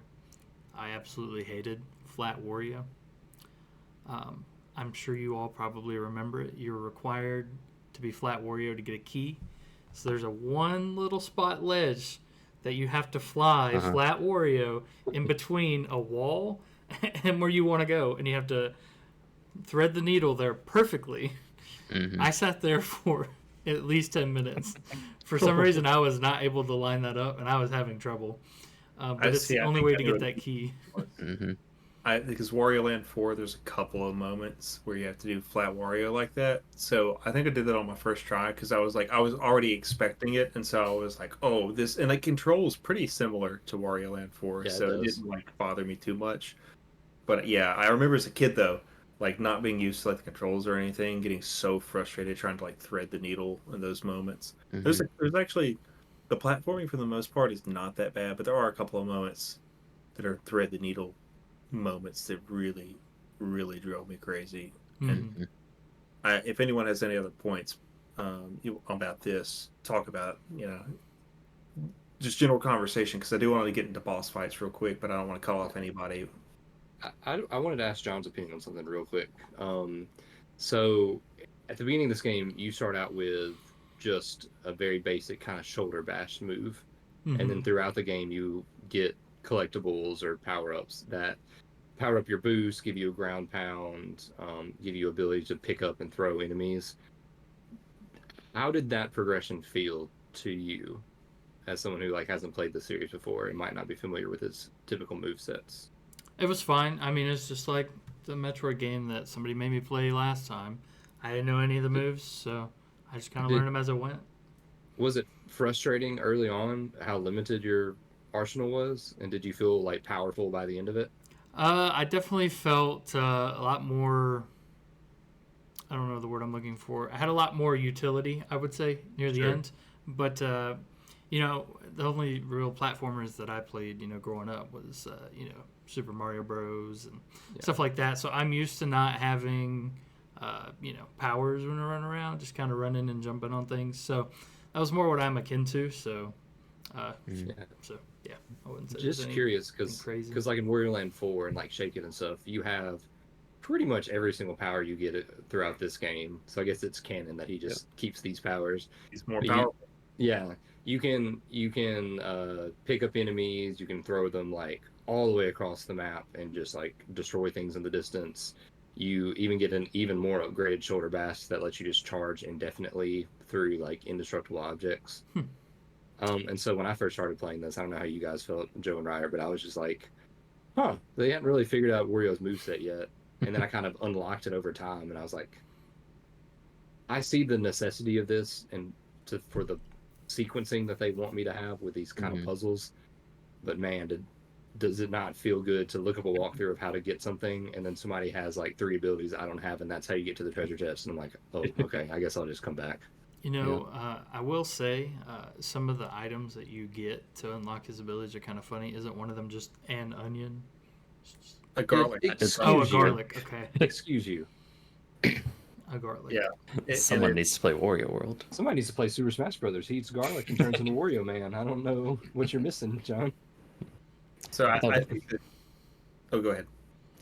I absolutely hated, Flat Wario. Um, I'm sure you all probably remember it. You're required to be Flat Wario to get a key. So there's a one little spot ledge that you have to fly Uh-huh. Flat Wario in between a wall and where you want to go, and you have to thread the needle there perfectly. Hmm. I sat there for at least 10 minutes. For some reason, I was not able to line that up, and I was having trouble. But I it's see. the I only think way I to know get what that you key. mean. Hmm. Because Wario Land 4, there's a couple of moments where you have to do flat Wario like that. So I think I did that on my first try because I was already expecting it, and so I was like, oh, this and like controls pretty similar to Wario Land 4, Yeah, it so it does. didn't like bother me too much. But yeah, I remember as a kid though, like not being used to like the controls or anything, getting so frustrated trying to like thread the needle in those moments. Hmm. There's actually the platforming for the most part is not that bad, but there are a couple of moments that are thread the needle moments that really, really drove me crazy. And Mhm. if anyone has any other points about this, talk about just general conversation because I do want to get into boss fights real quick, but I don't want to cut off anybody. I wanted to ask John's opinion on something real quick. So at the beginning of this game, you start out with just a very basic kind of shoulder bash move, and then Mhm. throughout the game, you get collectibles or power ups that power up your boost, give you a ground pound, give you ability to pick up and throw enemies. How did that progression feel to you, as someone who like hasn't played the series before and might not be familiar with its typical move sets? It was fine. I mean, it's just like the Metroid game that somebody made me play last time. I didn't know any of the moves, so I just kind of Did learned them as I went. Was it frustrating early on how limited your arsenal was, and did you feel like powerful by the end of it? I definitely felt a lot more. I don't know the word I'm looking for. I had a lot more utility, I would say, near the Sure. end. But the only real platformers that I played, growing up was Super Mario Bros. And Yeah. stuff like that. So I'm used to not having powers when I run around, just kind of running and jumping on things. So that was more what I'm akin to. So, uh, Mm. Yeah. so yeah, I wouldn't say there's Just curious, anything crazy. like in Wario Land 4 and like Shake It and stuff, you have pretty much every single power you get throughout this game. So I guess it's canon that he Yeah. just keeps these powers. He's more But powerful. yeah, you can pick up enemies. You can throw them like all the way across the map and just like destroy things in the distance. You even get an even more upgraded shoulder bash that lets you just charge indefinitely through like indestructible objects. Hmm. And so when I first started playing this, I don't know how you guys felt, Joe and Ryer, but I was just like, huh, they hadn't really figured out Wario's moveset yet. And then I kind of unlocked it over time, and I was like, I see the necessity of this and for the sequencing that they want me to have with these kind of Mhm. puzzles. But man, does it not feel good to look up a walkthrough of how to get something, and then somebody has like 3 abilities I don't have, and that's how you get to the treasure chest? And I'm like, oh, okay, I guess I'll just come back. Yeah. I will say some of the items that you get to unlock his abilities are kind of funny. Isn't one of them just an onion? A garlic. It's Oh, a Excuse you. garlic. Okay, Excuse you. a garlic. Yeah. And Someone it, needs to play Wario World. Somebody needs to play Super Smash Brothers. He eats garlic and turns into Wario Man. I don't know what you're missing, John. so I thought I think that. Oh, go ahead.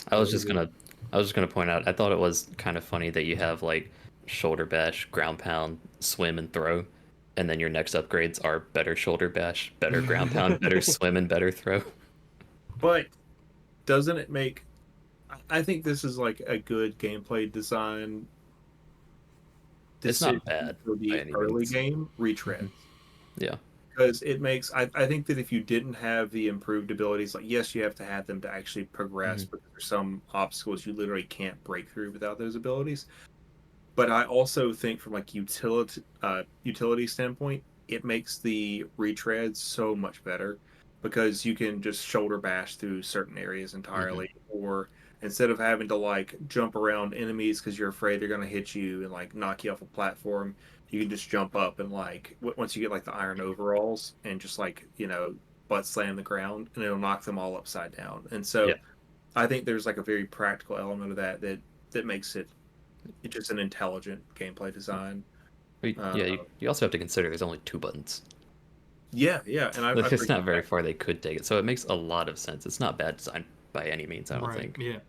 I No, was you're just good. gonna I was just gonna point out I thought it was kind of funny that you have like shoulder bash, ground pound, swim, and throw, and then your next upgrades are better shoulder bash, better ground pound, better swim, and better throw. But doesn't it make? I think this is like a good gameplay design It's decision not bad for by the any early means. game retreads. Yeah. Because it makes I think that if you didn't have the improved abilities, like yes, you have to have them to actually progress, Mhm. but there's some obstacles you literally can't break through without those abilities. But I also think from like utility standpoint, it makes the retreads so much better because you can just shoulder bash through certain areas Mhm. entirely, or instead of having to like jump around enemies because you're afraid they're gonna hit you and like knock you off a platform, you can just jump up and like once you get like the iron overalls and just like butt slam the ground and it'll knock them all upside down. And Yeah. so I think there's like a very practical element of that makes it's just an intelligent gameplay design. Uh, Yeah. You also have to consider there's only two buttons. yeah, yeah, and I Like, it's forget not very that. far they could take it, so it makes a lot of sense. It's not bad design by any means, I don't Right. think. Yeah.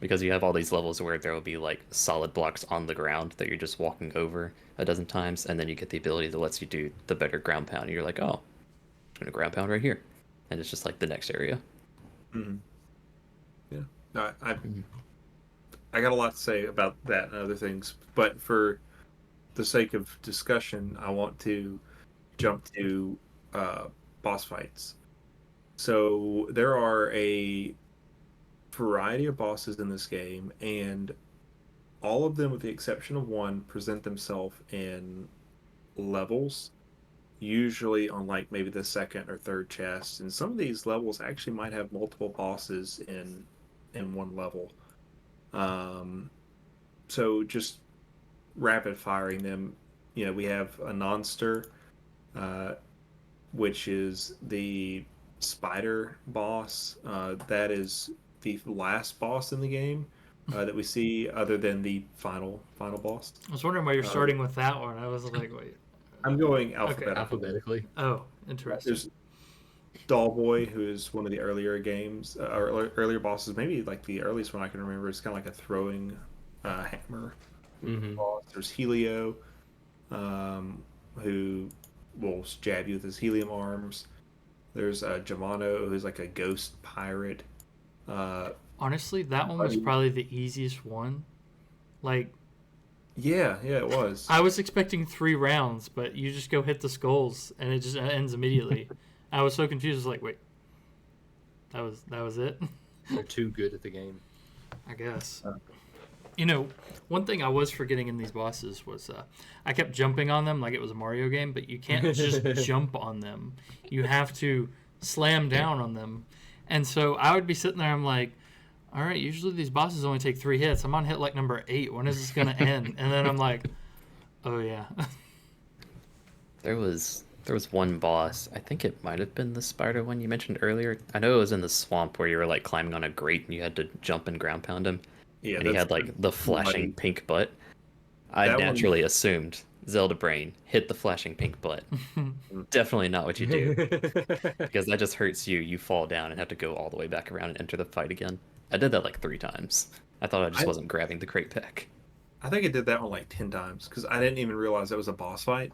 Because you have all these levels where there will be like solid blocks on the ground that you're just walking over a dozen times, and then you get the ability that lets you do the better ground pound. And you're like, oh, I'm gonna ground pound right here, and it's just like the next area. Mhm. Yeah, no, Mhm. I got a lot to say about that and other things, but for the sake of discussion, I want to jump to uh, boss fights. So there are a variety of bosses in this game, and all of them, with the exception of one, present themselves in levels, usually on like maybe the second or third chest. And some of these levels actually might have multiple bosses in one level. Um, so just rapid firing them. We have a nonster, uh, which is the spider boss. That is the last boss in the game that we see, other than the final boss. I was wondering why you're Uh, starting with that one. I was like, wait. I'm going Okay. alphabetical. Alphabetically. Oh, interesting. There's Doll Boy, who is one of the earlier games or earlier bosses. Maybe like the earliest one I can remember. It's kind of like a throwing hammer Mm-hmm. boss. There's Helio, um, who will jab you with his helium arms. There's Germano, who's like a ghost pirate. Uh, Honestly, that one was Buddy. probably the easiest one. Like, Yeah, yeah, it was. I was expecting 3 rounds, but you just go hit the skulls and it just ends immediately. I was so confused. I was like, wait, that was it? They're too good at the game. I guess. You know, one thing I was forgetting in these bosses was I kept jumping on them like it was a Mario game, but you can't just jump on them. You have to slam down on them. And so I would be sitting there, I'm like, all right, usually these bosses only take 3 hits. I'm on hit like number 8. When is this going to end? And then I'm like, oh, yeah. There was one boss. I think it might have been the spider one you mentioned earlier. I know it was in the swamp where you were like climbing on a grate and you had to jump and ground pound him, Yeah, and he that's had like the flashing muddy. pink butt. I That one. naturally assumed Zelda brain hit the flashing pink butt. Definitely not what you do, because that just hurts you. You fall down and have to go all the way back around and enter the fight again. I did that like 3 times. I thought I just I wasn't grabbing the crate pack. I think I did that one like 10 times because I didn't even realize that was a boss fight.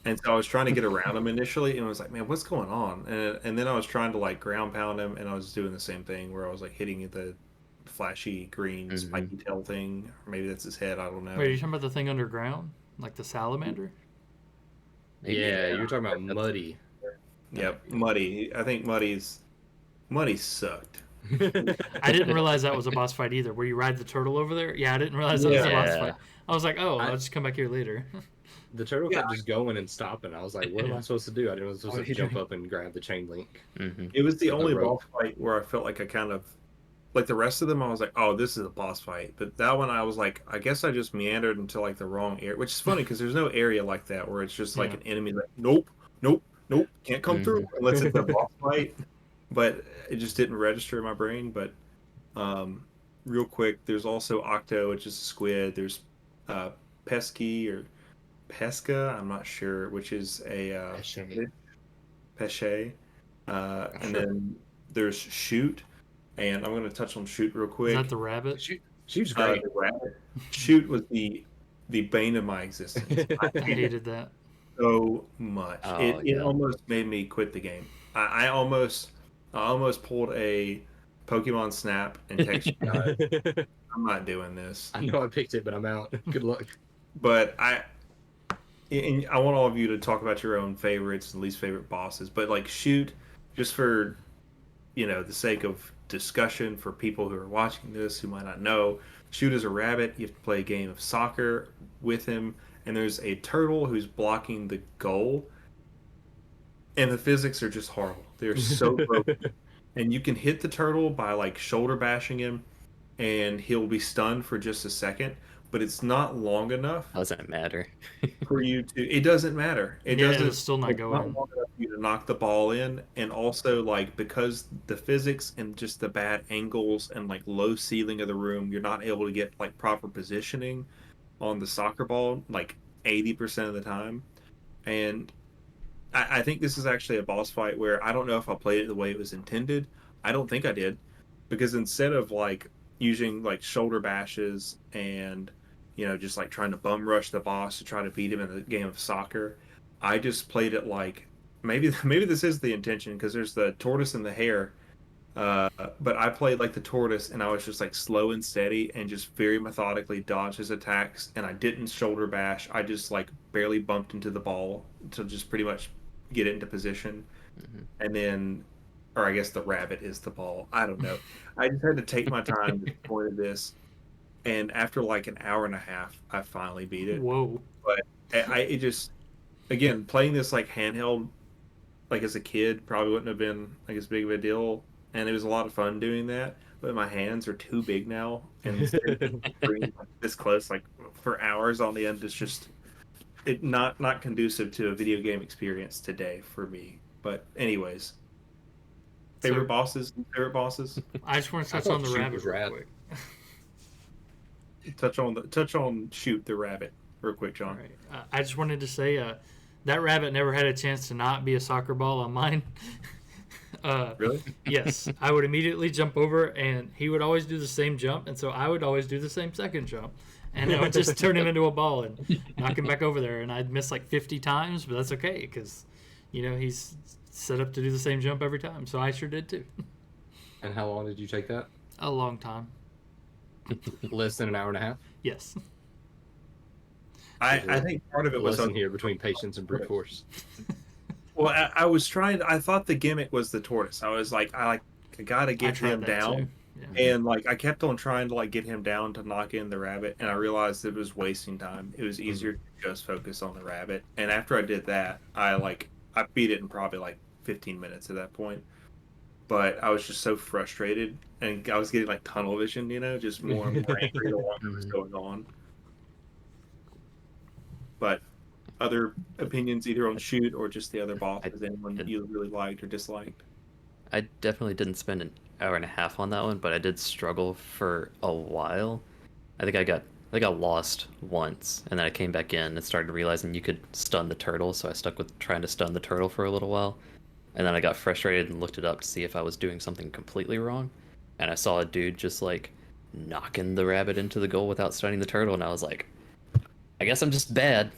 And so I was trying to get around him initially, and I was like, "Man, what's going on?" And then I was trying to like ground pound him, and I was doing the same thing where I was like hitting the flashy green Hmm. spiky tail thing, or maybe that's his head. I don't Wait, are know. you talking about the thing underground? Like the salamander? Maybe. Yeah, Yeah. you're talking about That's, Muddy. that might Yep. be. Muddy. I think Muddy sucked. I didn't realize that was a boss fight either. Where you ride the turtle over there? Yeah, I didn't realize that was a Yeah. boss fight. Yeah. I was like, oh, I, I'll just come back here later. the turtle Yeah. kept just going and stopping. I was like, what am I supposed to do? I didn't know I was supposed What to are you jump doing? up and grab the chain link Hmm. It was the or the only rope. boss fight where I felt like I kind of like the rest of them. I was like, "Oh, this is a boss fight," but that one I was like, I guess I just meandered into like the wrong area, which is funny because there's no area like that where it's just like Yeah. an enemy like, "Nope, nope, nope, can't come through Hmm. unless it's a boss fight." But it just didn't register in my brain. But um, real quick, there's also Octo, which is a squid. There's uh, Pesky or Pesca, I'm not sure, which is a Pesce. Pesce. And Sure. then there's Shoot, and I'm going to touch on Shoot real Is that quick. the rabbit? She was great. The rabbit. Shoot was the bane of my existence. I I hated it hated that. so much. Oh It yeah. almost made me quit the game. I almost pulled a Pokemon Snap and text you guys. I'm not doing this. I know I picked it, but I'm out. Good luck. But I want all of you to talk about your own favorites and least favorite bosses. But like Shoot, just for the sake of discussion for people who are watching this who might not know, Shoot is a rabbit. You have to play a game of soccer with him, and there's a turtle who's blocking the goal, and the physics are just horrible. They're so broken. And you can hit the turtle by like shoulder bashing him, and he'll be stunned for just a second, but it's not long enough Doesn't matter. for you to. It doesn't matter. It Yeah, it'll doesn't. still not It's go not in. long enough for you to knock the ball in, and also like because the physics and just the bad angles and like low ceiling of the room, you're not able to get like proper positioning on the soccer ball like 80% of the time. And I think this is actually a boss fight where I don't know if I played it the way it was intended. I don't think I did, because instead of like using like shoulder bashes and just like trying to bum rush the boss to try to beat him in the game of soccer, I just played it like maybe this is the intention because there's the tortoise and the hare. But I played like the tortoise, and I was just like slow and steady, and just very methodically dodged his attacks. And I didn't shoulder bash. I just like barely bumped into the ball to just pretty much get it into position. Hmm. And then, or I guess the rabbit is the ball. I don't know. I just had to take my time to the point of this, and after like an hour and a half, I finally beat it. Whoa. But it just again playing this like handheld like as a kid probably wouldn't have been like as big of a deal, and it was a lot of fun doing that. But my hands are too big now, and staring at the screen like this close, like for hours on the end, is just it not conducive to a video game experience today for me. But anyways, So favorite bosses. I just want to I touch on thought the Shoot rabbit was real rad. quick. Touch on Shoot the rabbit real quick, All John. right. I just wanted to say that rabbit never had a chance to not be a soccer ball on mine. Really? Yes, I would immediately jump over, and he would always do the same jump, and so I would always do the same second jump, and I would just turn him into a ball and knock him back over there, and I'd miss like 50 times, but that's okay because, he's set up to do the same jump every time, so I sure did too. And how long did you take that? A long time. Less than an hour and a half. Yes. I think part of it was Lesson here between patience and brute force. well, I was trying. I thought the gimmick was the tortoise. I was like, I gotta I get tried him that down. too. Yeah. And like I kept on trying to like get him down to knock in the rabbit, and I realized it was wasting time. It was easier to just focus on the rabbit. And after I did that, I beat it in probably like 15 minutes at that point. But I was just so frustrated, and I was getting like tunnel vision, just more and more angry the longer it was Mhm. going on. But other opinions, either on shoot or just the other I bosses, anyone did. you really liked or disliked? I definitely didn't spend an hour and a half on that one, but I did struggle for a while. I think I lost once, and then I came back in and started realizing you could stun the turtle, so I stuck with trying to stun the turtle for a little while. And then I got frustrated and looked it up to see if I was doing something completely wrong. And I saw a dude just like knocking the rabbit into the goal without stunning the turtle, and I was like, I guess I'm just bad.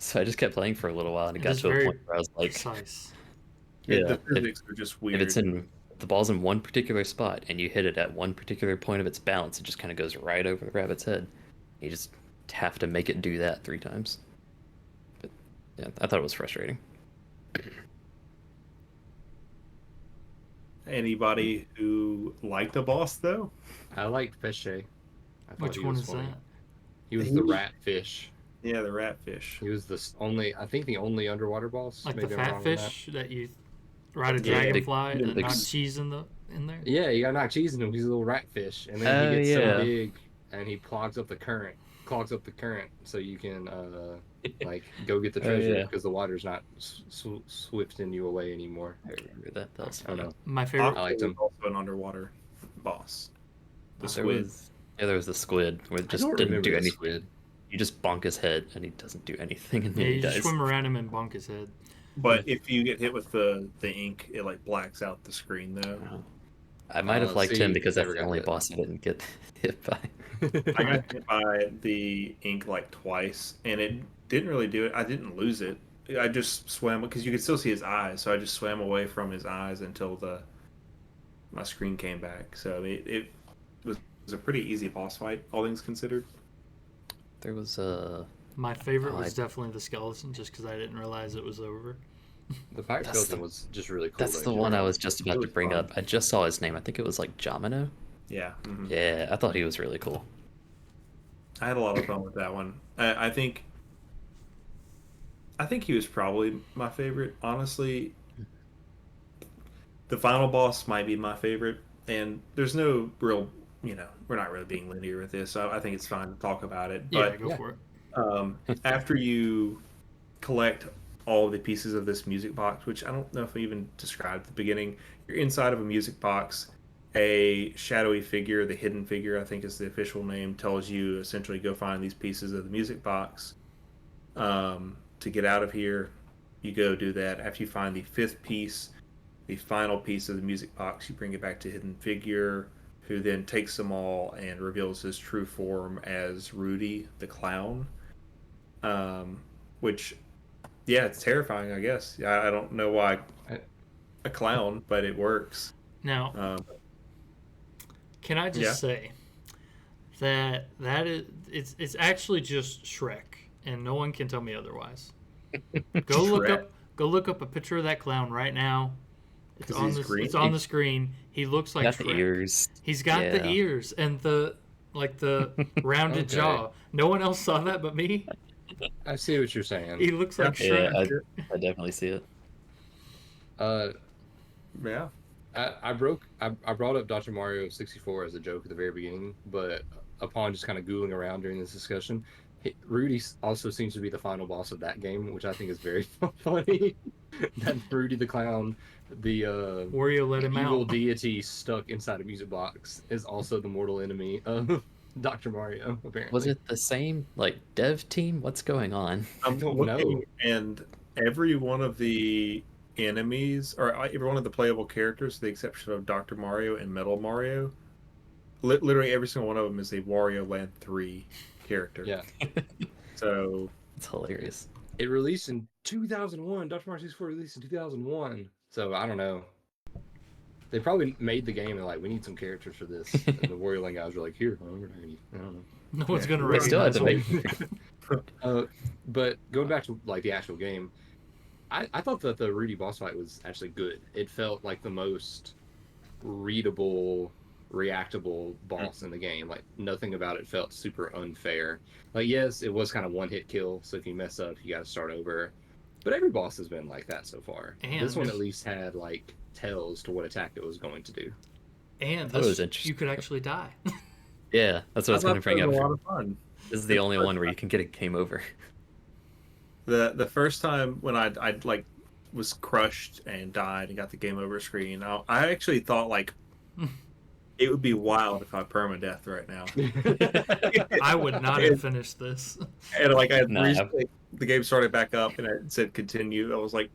So I just kept playing for a little while, and it It got is to a point very where I was like, precise. The yeah, physics are just if it's weird. in if the ball's in one particular spot and you hit it at one particular point of its bounce, it just kind of goes right over the rabbit's head. You just have to make it do that 3 times. But yeah, I thought it was frustrating. Anybody who liked the boss though? I liked Pesce. I thought Which he one was is funny. that? He was the He- rat fish. Yeah, the ratfish. He was only, I think, the only underwater boss. Like the Maybe I'm fat wrong on that. fish that you ride a Yeah, Big, dragonfly that big knocks big. cheese in there? Yeah, you got knocked cheese in him. He's a little rat fish, and then he Oh gets so yeah. big, and he clogs up the current, so you can like go get the Oh treasure yeah. because the water's not swifting you away anymore. I remember that. That was I don't funny. know. My favorite. I Octo liked was him. also an underwater boss. The Oh, There squid. was there was the squid where it I don't just didn't remember do the anything. squid. You just bonk his head and he doesn't do anything and Yeah, then he you just dies. swim around him and bonk his head. But if you get hit with the ink, it like blacks out the screen though. Oh. I might have liked him See, because that's never the got only hit. boss I didn't get hit by. I got hit by the ink like twice, and it didn't really do it. I didn't lose it. I just swam because you could still see his eyes, so I just swam away from his eyes until the my screen came back. So it was a pretty easy boss fight, all things considered. There was a My favorite Oh, was definitely the skeleton, just because I didn't realize it was over. The fire That's skeleton the- was just really cool. that's though, the in one I general. was just about It to was bring fun. up. I just saw his name. I think it was like Jamino. Yeah, Yeah, I thought he was really cool. I had a lot of fun with that one. I think he was probably my favorite. Honestly, the final boss might be my favorite, and there's no real, we're not really being linear with this, so I think it's fine to talk about it. Yeah, But go yeah. for it. after you collect all the pieces of this music box, which I don't know if I even described at the beginning, you're inside of a music box. A shadowy figure, the hidden figure, I think is the official name, tells you essentially go find these pieces of the music box. To get out of here, you go do that. After you find the fifth piece, the final piece of the music box, you bring it back to Hidden Figure, who then takes them all and reveals his true form as Rudy the Clown. Um, which, yeah, it's terrifying, I guess. Yeah, I don't know why I- a clown, but it works. Now, Um, can I just yeah. say that is it's actually just Shrek, and no one can tell me otherwise. Shrek. Go look up a picture of that clown right now. It's 'Cause on he's the green? it's on the screen. He looks like Got the Shrek. ears. He's got the Yeah. ears and the rounded Okay. jaw. No one else saw that but me. I see what you're saying. He looks like Yeah, Shrek. I definitely see it. Uh, Yeah. I brought up Dr. Mario 64 as a joke at the very beginning, but upon just kind of googling around during this discussion, Rudy also seems to be the final boss of that game, which I think is very funny. That Rudy the Clown, the Wario let him evil out. deity stuck inside a music box, is also the mortal enemy of Dr. Mario, apparently. Was it the same like dev team? What's going on? I'm don't looking, know. and every one of the enemies, or every one of the playable characters, with the exception of Dr. Mario and Metal Mario, literally every single one of them is a Wario Land 3 character. Yeah. So, It's hilarious. It released in 2001. Dr. Mario 64 released in 2001. So I don't know. They probably made the game and like, we need some characters for this. And the Wario Land guys were like, here, we're not gonna, I don't know. No one's gonna They still had recognize to him. make But going back to like the actual game, I thought that the Rudy boss fight was actually good. It felt like the most readable reactable boss in the game. Like nothing about it felt super unfair. Like yes, it was kind of one hit kill, so if you mess up, you got to start over. But every boss has been like that so far. This one And at least had like tells to what attack it was going to do. and thought it was this you interesting. could actually die. Yeah, that's what I I was going thought to that bring was a up. lot of fun. This is the only one where you can get a game over. The first time when I like was crushed and died and got the game over screen, I actually thought like it would be wild if I permadeath right now. I would not have finished this. And like I Nah, recently, the game started back up and it said continue. I was like,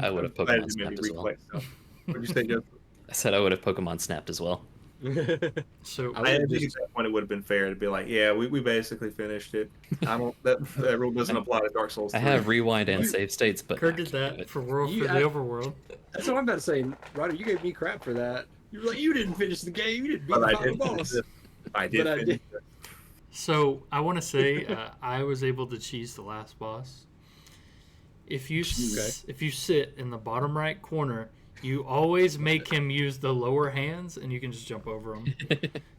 I would have I'm glad Pokemon you made me snapped as well. replay stuff. What'd you say, Jeff? I said I would have Pokemon snapped as well. So I I would think just at that point it would have been fair to be like, yeah, we basically finished it. I don't that rule doesn't apply to Dark Souls I 3. have rewind and You- save states, but Kurt I did can't do that it. for You- the I- overworld. That's what I'm about to say. Ryder, you gave me crap for that. You were like, you didn't finish the game. You didn't beat But the I final did finish boss. it. I did But I finish did. it. So I want to say I was able to cheese the last boss. If you if you sit in the bottom right corner, you always make him use the lower hands, and you can just jump over him.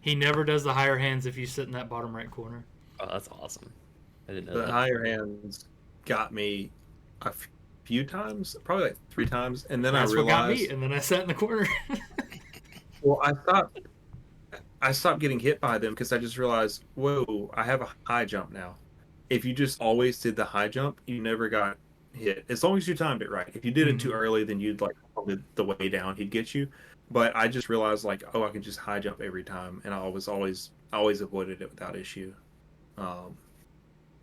He never does the higher hands if you sit in that bottom right corner. Oh, that's awesome. I didn't know The that. higher hands got me a few times, probably like 3 times, and then That's I what got realized. me, and then I sat in the corner. Well, I stopped getting hit by them because I just realized, whoa, I have a high jump now. If you just always did the high jump, you never got hit. As long as you timed it right. If you did it too early, then you'd like the way down, he'd get you. But I just realized like, oh, I can just high jump every time, and I always avoided it without issue. Um,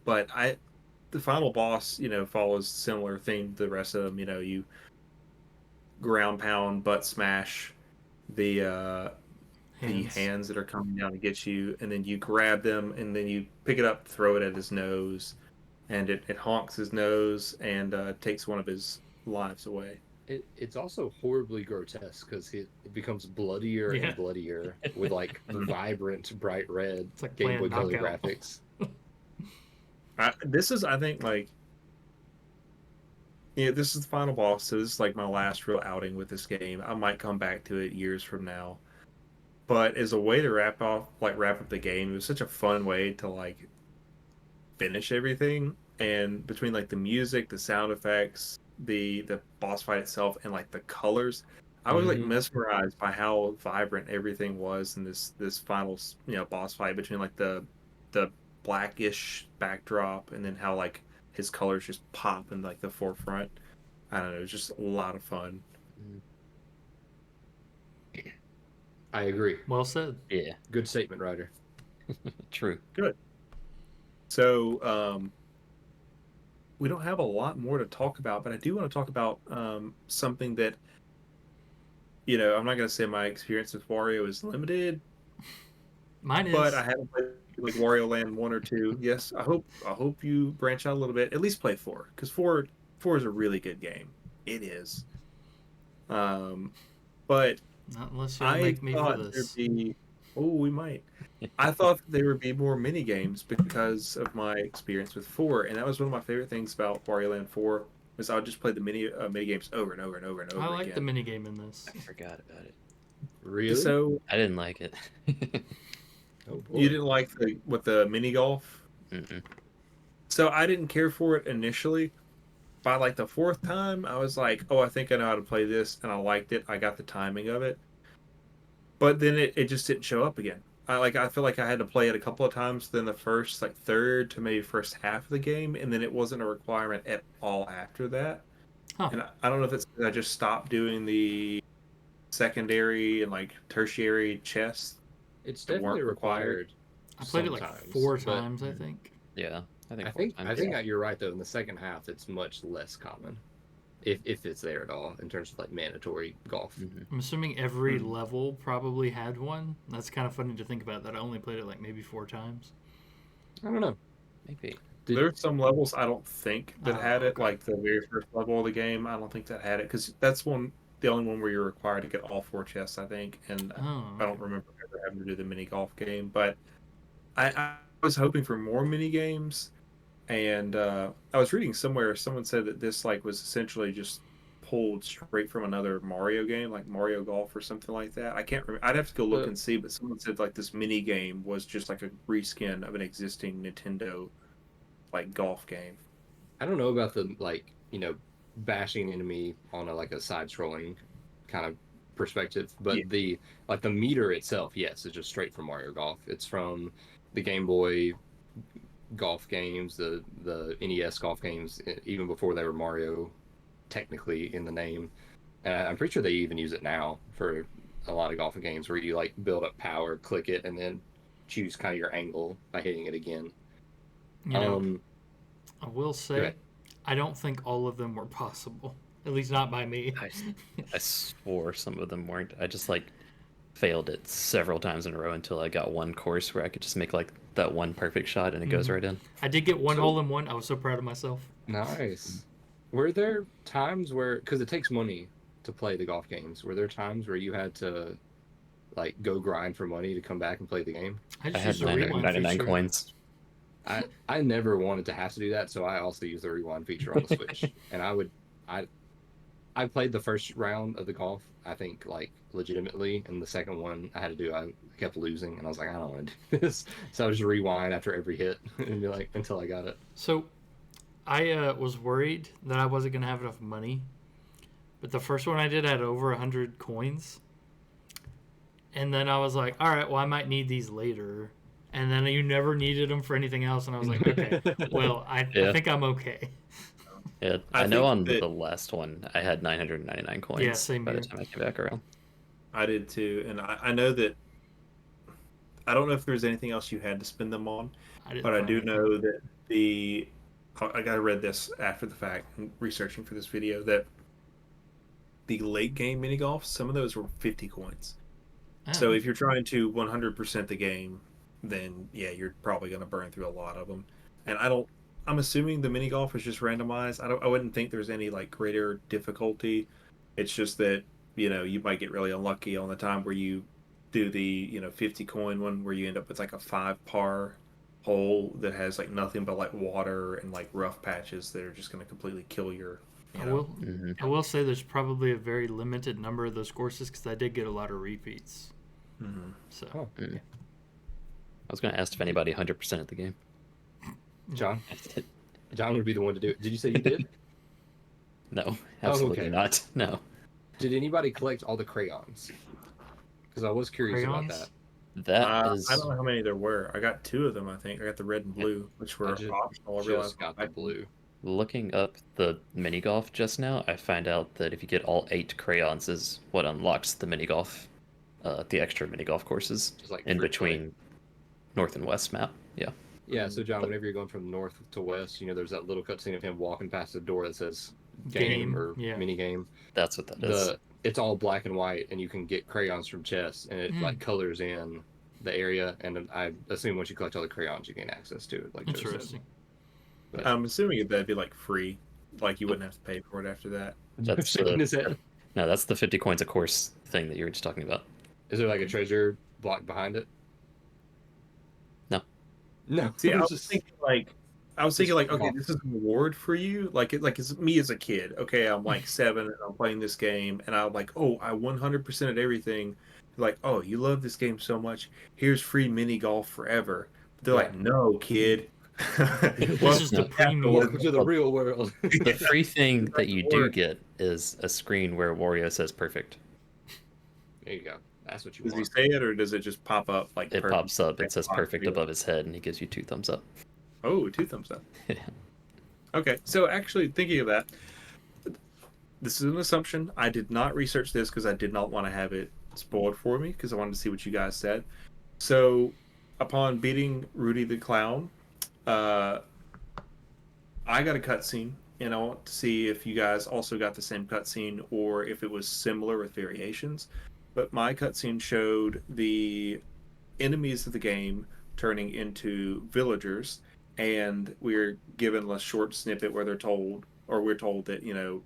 but the final boss, follows similar theme to the rest of them. You ground pound, butt smash the hands that are coming down to get you, and then you grab them, and then you pick it up, throw it at his nose, and it honks his nose and takes one of his lives away. It's also horribly grotesque because it becomes bloodier Yeah. and bloodier with like vibrant, bright red It's like Game Boy playing Color Knockout. graphics. This is, I think, like, this is the final boss, so this is like my last real outing with this game. I might come back to it years from now, but as a way to wrap up the game, it was such a fun way to like finish everything. And between like the music, the sound effects, the boss fight itself, and like the colors, I was like Mhm. mesmerized by how vibrant everything was in this final boss fight, between like the blackish backdrop and then how like his colors just pop in like the forefront. I don't know, it was just a lot of fun. I agree. Well said. Yeah, Good statement, Ryder. true. Good. So we don't have a lot more to talk about, but I do want to talk about something that, I'm not going to say my experience with Wario is limited, Mine is. but I haven't played like Wario Land 1 or 2. Yes, I hope you branch out a little bit. At least play 4, because 4 is a really good game. It is. But Not unless you'll I make me for thought there'd this. be. Oh, we might. I thought that there would be more mini games because of my experience with 4, and that was one of my favorite things about Wario Land 4 was I would just play the mini games over and over and over and over I like again. the mini game in this. I forgot about it. Really? So I didn't like it. Oh, boy. you didn't like the mini golf? Mm-mm. So I didn't care for it initially. By like the 4th time, I was like, oh, I think I know how to play this, and I liked it. I got the timing of it. But then it just didn't show up again. I feel like I had to play it a couple of times, then the first like third to maybe first half of the game, and then it wasn't a requirement at all after that. Huh. And I don't know if it's 'cause I just stopped doing the secondary and like tertiary chests. It's that definitely weren't required. required. I played it like sometimes, 4 but times, I think. Yeah, I think. I four think times. you're right though. In the second half, it's much less common, if it's there at all in terms of like mandatory golf. Mhm. I'm assuming every Hmm. level probably had one. That's kind of funny to think about that I only played it like maybe 4 times. I don't know. Maybe. There's some levels I don't think that Oh, had it, okay. like the very first level of the game. I don't think that had it because that's the only one where you're required to get all 4 chests, I think. And Oh, I don't remember ever having to do the mini golf game, but I was hoping for more mini games. And I was reading somewhere someone said that this like was essentially just pulled straight from another Mario game, like Mario Golf or something like that. I can't remember. I'd have to go look and see, but someone said like this mini game was just like a reskin of an existing Nintendo like golf game. I don't know about the like, bashing enemy on a like a side scrolling kind of perspective, Yeah. but the meter itself, yes, is just straight from Mario Golf. It's from the Game Boy golf games, the NES golf games, even before they were Mario technically in the name. And I'm pretty sure they even use it now for a lot of golfing games where you like build up power, click it, and then choose kind of your angle by hitting it again. You know, Um, I will go say, ahead. I don't think all of them were possible. At least not by me. I swore some of them weren't. I just like failed it several times in a row until I got one course where I could just make like that one perfect shot and it goes right in. I did get one So- hole in one. I was so proud of myself. Nice. Were there times where, because it takes money to play the golf games, were there times where you had to like go grind for money to come back and play the game? I I just had used the rewind 999 feature. coins. I never wanted to have to do that, so I also use the rewind feature on the Switch. And I played the first round of the golf, I think, like legitimately, and the second one I had to do, I kept losing, and I was like, I don't want to do this. So I would just rewind after every hit and be like, until I got it. So I was worried that I wasn't going to have enough money. But the first one I did had over 100 coins. And then I was like, all right, well, I might need these later. And then you never needed them for anything else. And I was like, okay, well, I Yeah. think I'm okay. Yeah, I I know think on that- the last one I had 999 coins Yeah, same by the here. time I came back around. I did too, and I know that. I don't know if there's anything else you had to spend them on, I but I find do anything. know that I read this after the fact, researching for this video, that the late game mini golf, some of those were 50 coins. Oh. So if you're trying to 100% the game, then yeah, you're probably going to burn through a lot of them. And I'm assuming the mini golf is just randomized. I wouldn't think there's any like greater difficulty. It's just that, you might get really unlucky on the time where you do the, 50 coin one where you end up with like a 5 par hole that has like nothing but like water and like rough patches that are just going to completely kill your, I will say there's probably a very limited number of those courses because I did get a lot of repeats. Mhm. So Oh, I was going to ask if anybody 100% of the game. John? I did. John would be the one to do it. Did you say you did? No, absolutely okay. not. No. Did anybody collect all the crayons? Because I was curious about Crayons? that. That is I don't know how many there were. I got 2 of them, I think. I got the red and blue, which were optional. I realized Just got the blue. looking up the mini golf just now. I find out that if you get all 8 crayons is what unlocks the mini golf, the extra mini golf courses Just like in free play. between north and west map. Yeah. Yeah, so John, whenever you're going from north to west, there's that little cutscene of him walking past the door that says game or yeah. mini game. That's what that is. It's all black and white, and you can get crayons from chests, and it like colors in the area. And I assume once you collect all the crayons, you gain access to it. Like Joe said. interesting. But I'm assuming that'd be like free. Like you wouldn't have to pay for it after that. That's shaking his head. No, that's the 50 coins a course thing that you were just talking about. Is there like a treasure block behind it? No. No. See, I it's was just- thinking like, okay, off. this is a reward for you. Like it's me as a kid. Okay, I'm like 7 and I'm playing this game, and I'm like, oh, I 100% at everything. They're like, oh, you love this game so much. Here's free mini golf forever. They're like, no, kid. This is the premium. Welcome to the real world. The free thing That's that you the do word. get is a screen where Wario says perfect. There you go. That's what you Does he want. say it, or does it just pop up like It perfect? pops up, it says perfect Video? above his head, and he gives you 2 thumbs up. Oh, 2 thumbs up. Okay, so actually thinking of that, this is an assumption. I did not research this because I did not want to have it spoiled for me because I wanted to see what you guys said. So, upon beating Rudy the Clown, I got a cutscene, and I want to see if you guys also got the same cutscene or if it was similar with variations. But my cutscene showed the enemies of the game turning into villagers, and we're given a short snippet where we're told that,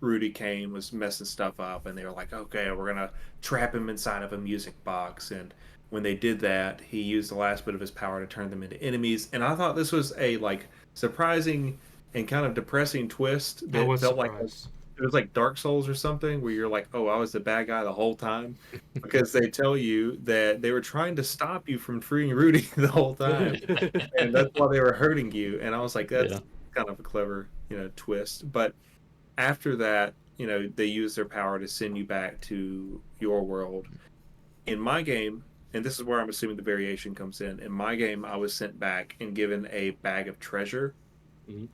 Rudy Kane was messing stuff up, and they were like, okay, we're gonna trap him inside of a music box. And when they did that, he used the last bit of his power to turn them into enemies. And I thought this was a like surprising and kind of depressing twist I that was felt like surprised. it was like Dark Souls or something where you're like, oh, I was the bad guy the whole time, because they tell you that they were trying to stop you from freeing Rudy the whole time, and that's why they were hurting you. And I was like, Yeah. that's kind of a clever, twist. But after that, they use their power to send you back to your world. In my game, and this is where I'm assuming the variation comes in. In my game, I was sent back and given a bag of treasure, Mhm.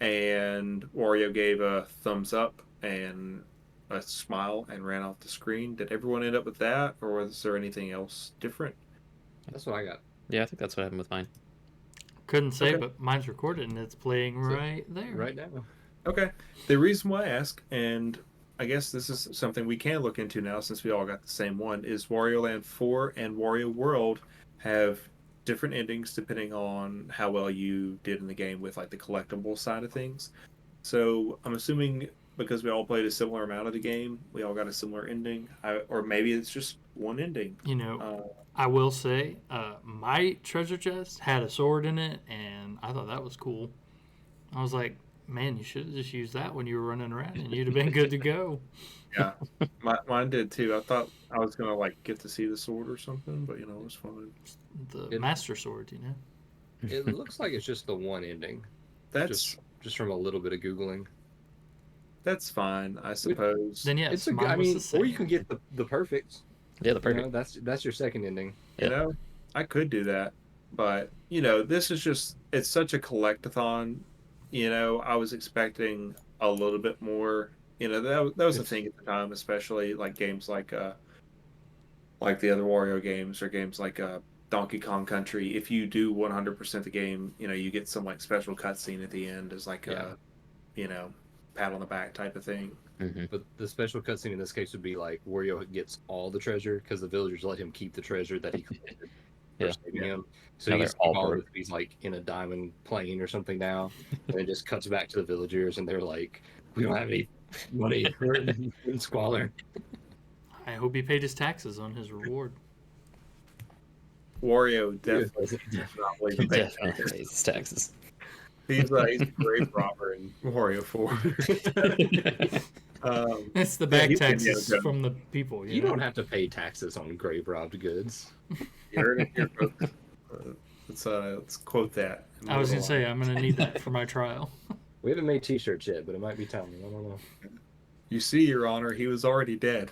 and Wario gave a thumbs up and a smile and ran off the screen. Did everyone end up with that, or was there anything else different? That's what I got. Yeah, I think that's what happened with mine. Couldn't say, Okay. but mine's recorded and it's playing So, right there. Right now. Okay. The reason why I ask, and I guess this is something we can look into now since we all got the same one, is Wario Land 4 and Wario World have different endings depending on how well you did in the game with like the collectible side of things. So I'm assuming because we all played a similar amount of the game, we all got a similar ending, or maybe it's just one ending. You know, Uh, I will say, my treasure chest had a sword in it, and I thought that was cool. I was like, man, you should have just used that when you were running around, and you'd have been good to go. yeah, mine did too. I thought I was gonna like get to see the sword or something, but it was fine. The It- master sword, you know. It looks like it's just the one ending. That's Just from a little bit of googling. that's fine, I suppose. Then yes, It's a good. mine I was mean, the same. or you can get the perfect. Yeah, the You perfect. know, that's your second ending. Yeah. I could do that, but this is it's such a collectathon. I was expecting a little bit more. That was the thing at the time, especially like games like the other Wario games or games like Donkey Kong Country. If you do 100% the game, you get some like special cutscene at the end as like Yeah. a pat on the back type of thing. Mm-hmm. But the special cutscene in this case would be like Wario gets all the treasure because the villagers let him keep the treasure that he collected for Yeah. saving him. So Now he they're gets to keep all all of broke. it. He's like in a diamond plane or something now, and it just cuts back to the villagers, and they're like, "We don't have any money. We're in squalor." I hope he paid his taxes on his reward. Wario definitely does not believe in paying Definitely taxes. pays his taxes. He's a grave robber in Wario 4. It's the yeah, back he's Indiana taxes Jones. from the people. You know? don't have to pay taxes on grave robbed goods. You heard it here, folks. Let's quote that. and I was move gonna say along. I'm gonna need that for my trial. We haven't made T-shirts yet, but it might be time. I don't know. You see, Your Honor, he was already dead.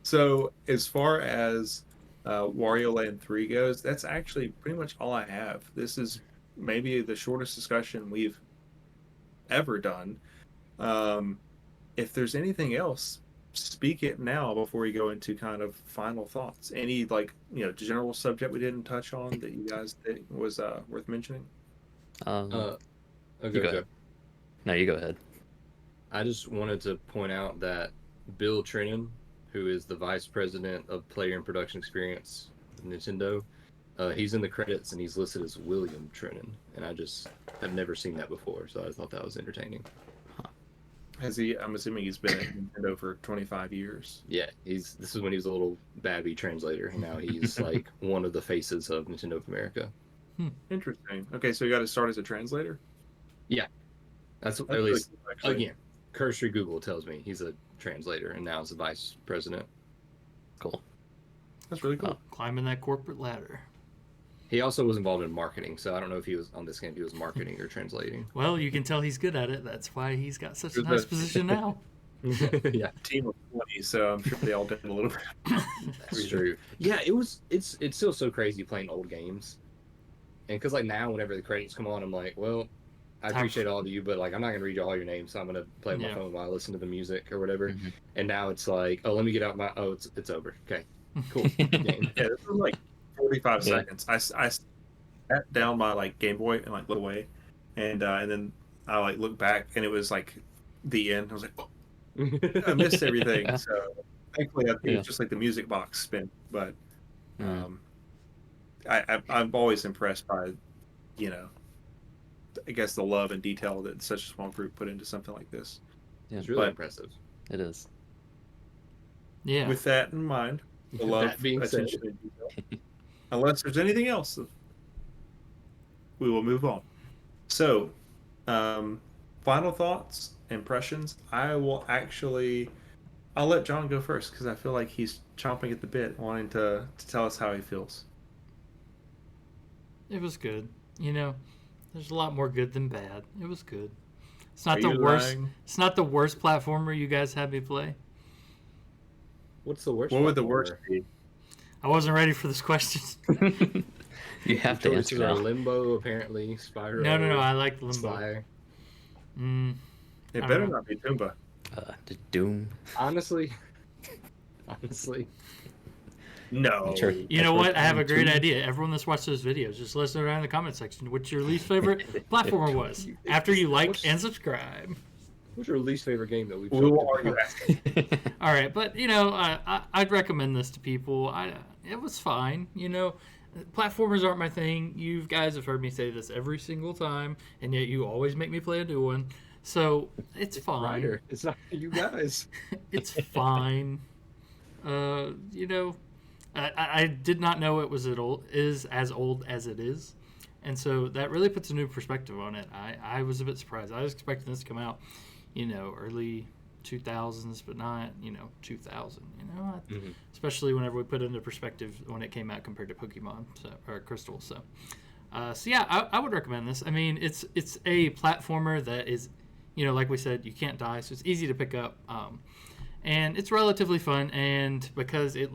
So as far as Wario Land 3 goes, that's actually pretty much all I have. This is maybe the shortest discussion we've ever done. If there's anything else, speak it now before we go into kind of final thoughts. Any general subject we didn't touch on that you guys think was worth mentioning? Okay, You go ahead. No, you go ahead. I just wanted to point out that Bill Trennan, who is the vice president of player and production experience at Nintendo, he's in the credits and he's listed as William Trennan, and I just have never seen that before, so I thought that was entertaining. I'm assuming he's been at Nintendo for 25 years. Yeah, this is when he was a little babby translator, and now he's like one of the faces of Nintendo of America. Interesting. Okay, so you got to start as a translator? That's at really least cool, actually. again, cursory Google tells me he's a translator and now is the vice president. Cool. That's really cool. Climbing that corporate ladder. He also was involved in marketing, so I don't know if he was on this game. He was marketing or translating. Well, you can tell he's good at it. That's why he's got such a Good nice bit. position now. Yeah, Team of 20, so I'm sure they all did a little bit. that's true. Yeah, it's still so crazy playing old games, and because like now, whenever the credits come on, I'm like, well, I appreciate all of you, but like I'm not gonna read you all your names, so I'm gonna play on my Yeah. phone while I listen to the music or whatever. Mhm. And now it's like, oh, let me get out my it's over. Okay, cool. Game. Yeah, this was like 45 Yeah. seconds. I sat down my like Game Boy and like looked away, and then I like looked back and it was like the end. I was like, oh, I missed everything. Yeah. So thankfully, I think Yeah. it's just like the music box spin. But Mm. I'm always impressed by, I guess the love and detail that such a small group put into something like this. Yeah, It's really But- impressive. it is. Yeah. With that in mind, the love, That being said, attention, and detail. Unless there's anything else, we will move on. So, final thoughts, impressions. I'll let John go first because I feel like he's chomping at the bit, wanting to tell us how he feels. It was good. You know, there's a lot more good than bad. It was good. It's Are not the you worst. lying? It's not the worst platformer you guys had me play. What's the worst What would the worst platformer? be? I wasn't ready for this question. You Your have to answer choices are now. Limbo, apparently, No. Spyro, I like Limbo. Sly. Mm, It I better don't know. not be Toomba. Doom. Honestly, honestly, No. You know what? I have a great Doom. idea. Everyone that's watched those videos, just let us know down in the comment section what your least favorite platformer was. After you like What's- and subscribe. what's your least favorite game that we've Who talked are you about? asking? All right, but you know, I'd recommend this to people. It was fine. You know, platformers aren't my thing. You guys have heard me say this every single time, and yet you always make me play a new one. So it's fine. Ryder, it's not you guys. It's fine. You know, I did not know it was as old as it is, and so that really puts a new perspective on it. I was a bit surprised. I was expecting this to come out, you know, early 2000s, but not 2000. Mhm. Especially whenever we put it into perspective when it came out compared to Pokemon or Crystal. So yeah, I would recommend this. I mean, it's a platformer that is, like we said, you can't die, so it's easy to pick up. And it's relatively fun, and because it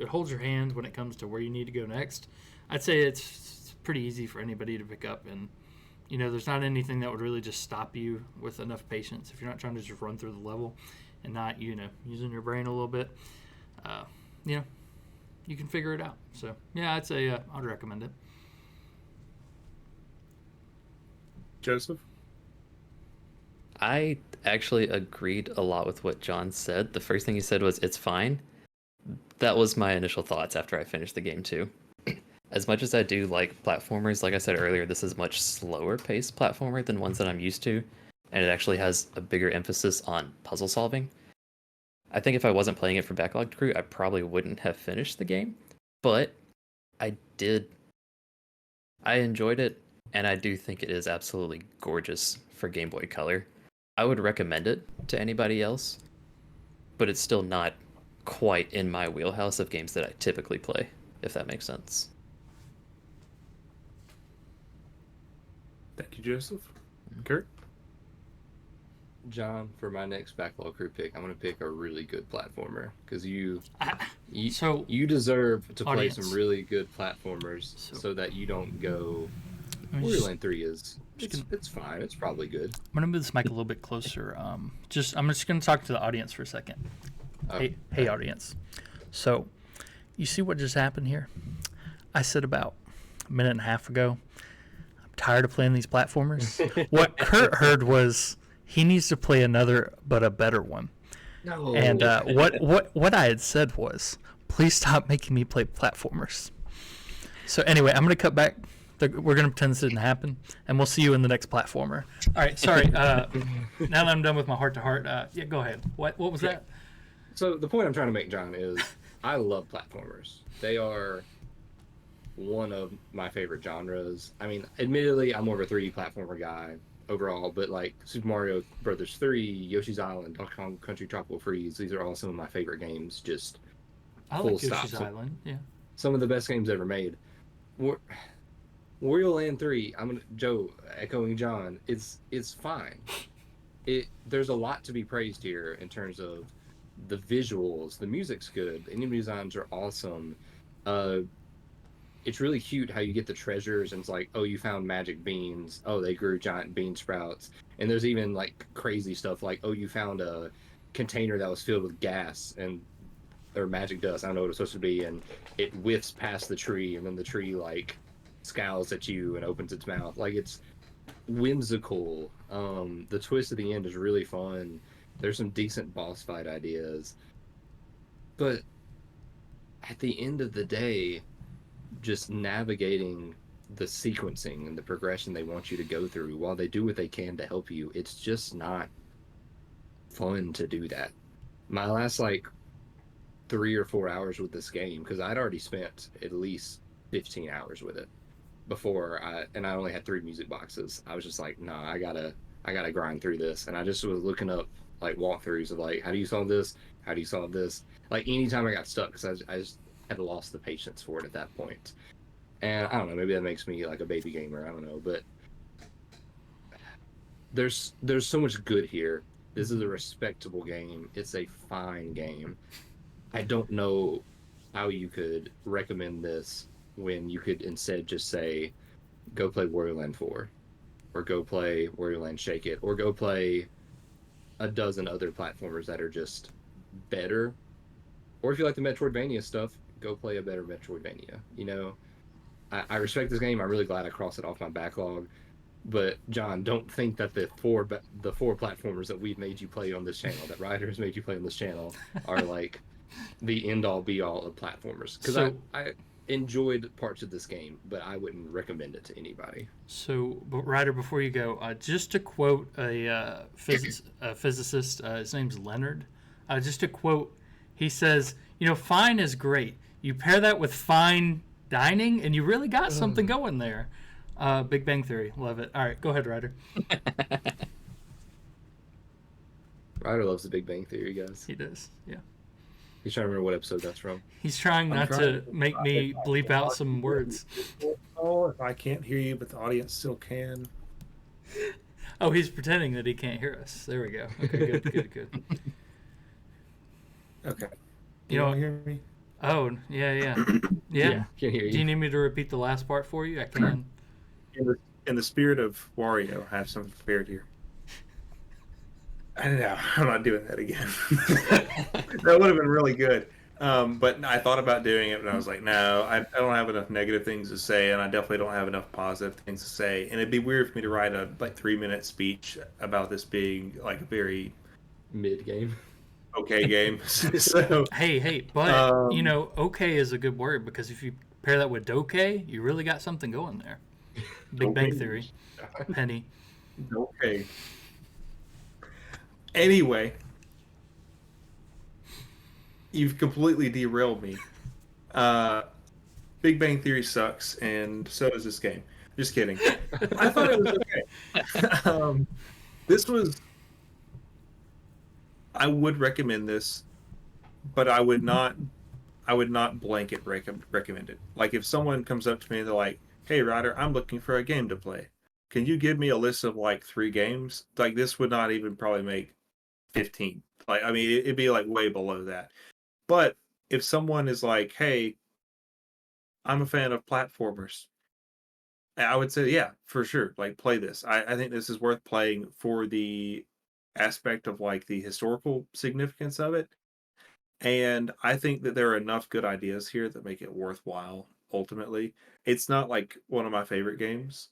holds your hand when it comes to where you need to go next. I'd say it's pretty easy for anybody to pick up, and there's not anything that would really just stop you with enough patience if you're not trying to just run through the level and not using your brain a little bit. Uh, you can figure it out. So yeah, I'd say I'd recommend it. Joseph? I actually agreed a lot with what John said. The first thing he said was, "It's fine." That was my initial thoughts after I finished the game too. As much as I do like platformers, like I said earlier, this is a much slower paced platformer than ones that I'm used to, and it actually has a bigger emphasis on puzzle solving. I think if I wasn't playing it for Backlog Crew, I probably wouldn't have finished the game, but I did. I enjoyed it, and I do think it is absolutely gorgeous for Game Boy Color. I would recommend it to anybody else, but it's still not quite in my wheelhouse of games that I typically play, if that makes sense. Thank you, Joseph. Kurt? John, for my next Backlog Crew pick, I'm going to pick a really good platformer because you So deserve to play audience. some really good platformers So- so that you don't go. I'm Wario just- Land 3 is it's fine. It's probably good. I'm gonna move this mic a little bit closer. I'm just gonna talk to the audience for a second. Oh, Hey, audience. So, you see what just happened here? I said about a minute and a half ago, I'm tired of playing these platformers. What Kurt heard was he needs to play another, but a better one. No. And what I had said was, please stop making me play platformers. So anyway, I'm gonna cut back. We're gonna pretend this didn't happen, and we'll see you in the next platformer. All right, sorry. Now that I'm done with my heart to heart, yeah, go ahead. What was that? So the point I'm trying to make, John, is I love platformers. They are one of my favorite genres. I mean, admittedly, I'm more of a 3D platformer guy overall, but like Super Mario Brothers 3, Yoshi's Island, Donkey Kong Country Tropical Freeze, these are all some of my favorite games. Just I full like Yoshi's stop. Island. Yeah. Some of the best games ever made. Wario Land 3, Joe echoing John, it's fine. There's a lot to be praised here in terms of the visuals, the music's good, the enemy designs are awesome. It's really cute how you get the treasures and it's like, oh, you found magic beans, oh, they grew giant bean sprouts. And there's even like crazy stuff like, oh, you found a container that was filled with gas and or magic dust, I don't know what it's supposed to be, and it whiffs past the tree and then the tree like scowls at you and opens its mouth. Like, it's whimsical. The twist at the end is really fun. There's some decent boss fight ideas, but at the end of the day, just navigating the sequencing and the progression they want you to go through, while they do what they can to help you, it's just not fun to do that. My last like 3 or 4 hours with this game, because I'd already spent at least 15 hours with it before I only had 3 music boxes. I was just like, nah, I gotta I gotta grind through this. And I just was looking up like walkthroughs of like, how do you solve this? How do you solve this? Like anytime I got stuck, because I just had lost the patience for it at that point. And I don't know, maybe that makes me like a baby gamer. I don't know, but there's so much good here. This is a respectable game. It's a fine game. I don't know how you could recommend this when you could instead just say, go play Wario Land 4, or go play Wario Land Shake It, or go play a dozen other platformers that are just better. Or if you like the Metroidvania stuff, go play a better Metroidvania. You know, I respect this game. I'm really glad I crossed it off my backlog. But John, don't think that the four platformers that we've made you play on this channel, that Ryder has made you play on this channel, are like the end all be all of platformers. Because So, I enjoyed parts of this game, but I wouldn't recommend it to anybody. but Ryder, before you go, just to quote a physicist, his name's Leonard. Just to quote, he says, fine is great. You pair that with fine dining, and you really got something going there. Big Bang Theory, love it. All right, go ahead, Ryder. Ryder loves the Big Bang Theory, guys. He does, yeah. He's trying to remember what episode that's from. He's trying I'm not trying to to make decide me if I bleep can out some words. Oh, if I can't hear you, but the audience still can. Oh, he's pretending that he can't hear us. There we go. Okay, good. Okay. You know, You hear me? oh, yeah. Yeah, can hear Do you you. need me to repeat the last part for you? I can. In the spirit of Wario, I have something prepared here. I don't know. I'm not doing that again. That would have been really good. But I thought about doing it, but I was like, no, I don't have enough negative things to say, and I definitely don't have enough positive things to say. And it'd be weird for me to write a like 3 minute speech about this being like a very Mid game. okay game. So, Hey, but, um, okay is a good word because if you pair that with dokey, you really got something going there. Big Bang okay, Theory. Penny. okay. Anyway, you've completely derailed me. Uh, Big Bang Theory sucks, and so does this game. Just kidding. I thought it was okay. This was. I would recommend this, but I would not. I would not blanket recommend it. Like if someone comes up to me and they're like, "Hey, Ryder, I'm looking for a game to play. Can you give me a list of like 3 games?" Like this would not even probably make 15. Like I mean, it'd be like way below that. But if someone is like, "Hey, I'm a fan of platformers," I would say, yeah, for sure. Like, play this. I think this is worth playing for the aspect of like the historical significance of it. And I think that there are enough good ideas here that make it worthwhile ultimately. It's not like one of my favorite games.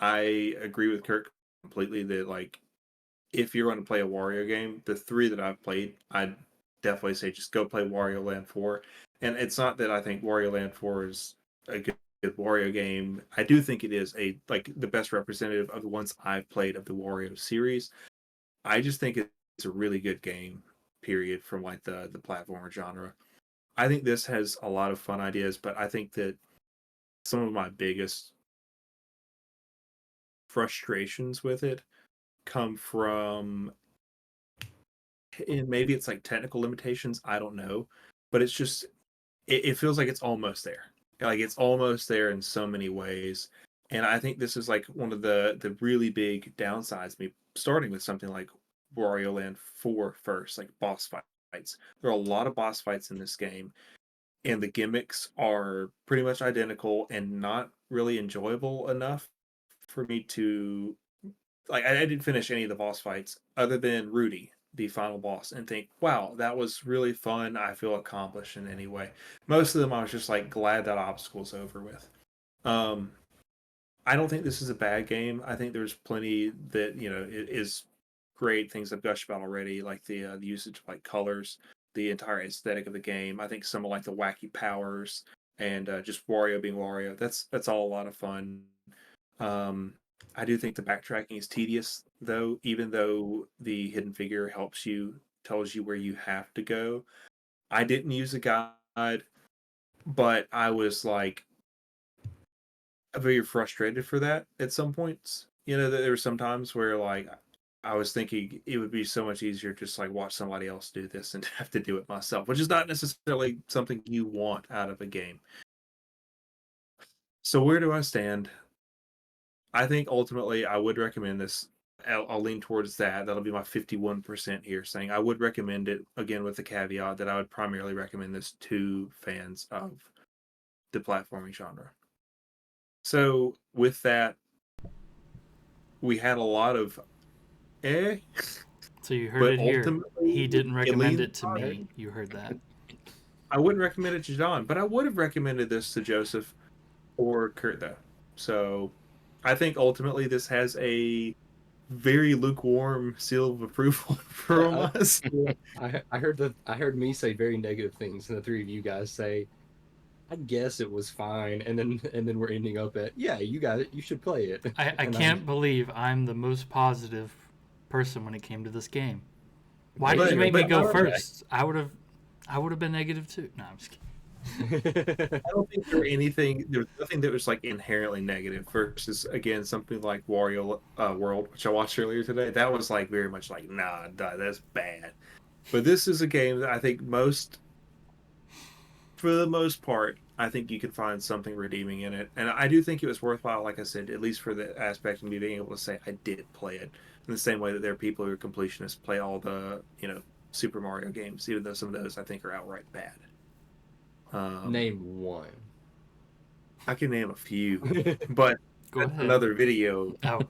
I agree with Kirk completely that like if you're going to play a Wario game, the three that I've played, I'd definitely say just go play Wario Land 4. And it's not that I think Wario Land 4 is a good Wario game. I do think it is a like the best representative of the ones I've played of the Wario series. I just think it's a really good game, period, from like the platformer genre. I think this has a lot of fun ideas, but I think that some of my biggest frustrations with it come from and maybe it's like technical limitations, I don't know, but it's just it feels like it's almost there. Like it's almost there in so many ways. And I think this is like one of the really big downsides me starting with something like Wario Land 4 first, like boss fights. There are a lot of boss fights in this game, and the gimmicks are pretty much identical and not really enjoyable enough for me to like I didn't finish any of the boss fights other than Rudy, the final boss, and think, wow, that was really fun. I feel accomplished in any way. Most of them I was just like glad that obstacle's over with. Um I don't think this is a bad game. I think there's plenty that, is great things I've gushed about already, like the usage of like colors, the entire aesthetic of the game. I think some of like the wacky powers and just Wario being Wario. That's all a lot of fun. Um, I do think the backtracking is tedious, though, even though the hidden figure tells you where you have to go. I didn't use a guide, but I was like very frustrated for that at some points. There were some times where like I was thinking it would be so much easier just like watch somebody else do this and have to do it myself, which is not necessarily something you want out of a game. So where do I stand? I think ultimately I would recommend this. I'll lean towards that. That'll be my 51% here, saying I would recommend it again with the caveat that I would primarily recommend this to fans of the platforming genre. So with that, we had a lot of eh, So you heard but it here. ultimately He didn't it recommend leans. it to me. You heard that. I wouldn't recommend it to John, but I would have recommended this to Joseph or Kurt though. So I think ultimately this has a very lukewarm seal of approval from I, us. I heard me say very negative things, and the three of you guys say, "I guess it was fine," and then we're ending up at, "Yeah, you should play it." I And can't believe I'm the most positive person when it came to this game. Why did Maybe you But you're make me but go not. no, first? I would have been negative too. No, I'm just kidding. I don't think there was nothing that was like inherently negative versus again something like Wario World, which I watched earlier today. That was like very much like nah, that's bad. But this is a game that I think for the most part, I think you can find something redeeming in it, and I do think it was worthwhile. Like I said, at least for the aspect of me being able to say I did play it in the same way that there are people who are completionists play all the Super Mario games, even though some of those I think are outright bad. Um, Name one. I can name a few, but Go that's ahead. another video. Oh,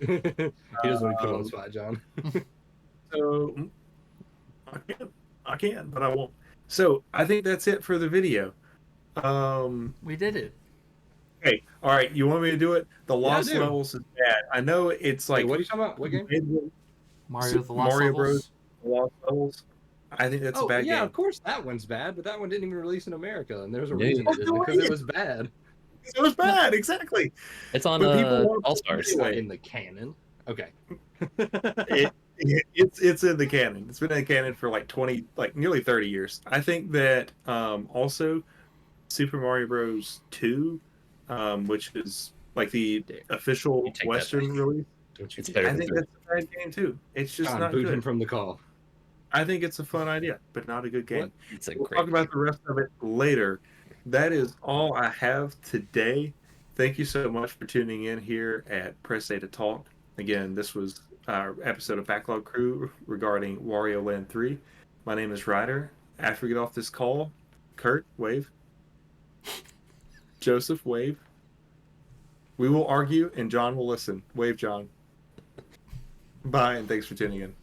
He doesn't want to put on the Um, spot, John. so I can, but I won't. So I think that's it for the video. Um, we did it. hey, all right, you want me to do it? The Yeah, I Lost do. Levels is bad. I know it's Wait, like what are you talking about? What game? Mario Super the Lost Mario Bros. Levels. Lost Levels. I think that's a Oh, bad yeah, game. of course that one's bad, but that one didn't even release in America, and there's a No, reason Oh, it didn't, no because it way! was bad. It was bad, exactly. it's on But people want All to play it It's Stars. not anyway. in the canon. Okay. It, it's in the canon. It's been in the canon for like 20, like nearly 30 years. I think that also Super Mario Bros. 2, which is like the Dare. You official take that back. Western release. Don't you It's better I dare. than think three. that's a bad game too. It's just John, not boot him good. from the call. I think it's a fun idea, but not a good What? game. It's a We'll talk great about game. the rest of it later. That is all I have today. Thank you so much for tuning in here at Press A to Talk. Again, this was our episode of Backlog Crew regarding Wario Land 3. My name is Ryder. After we get off this call, Kurt, wave. Joseph, wave. We will argue and John will listen. Wave, John. Bye, and thanks for tuning in.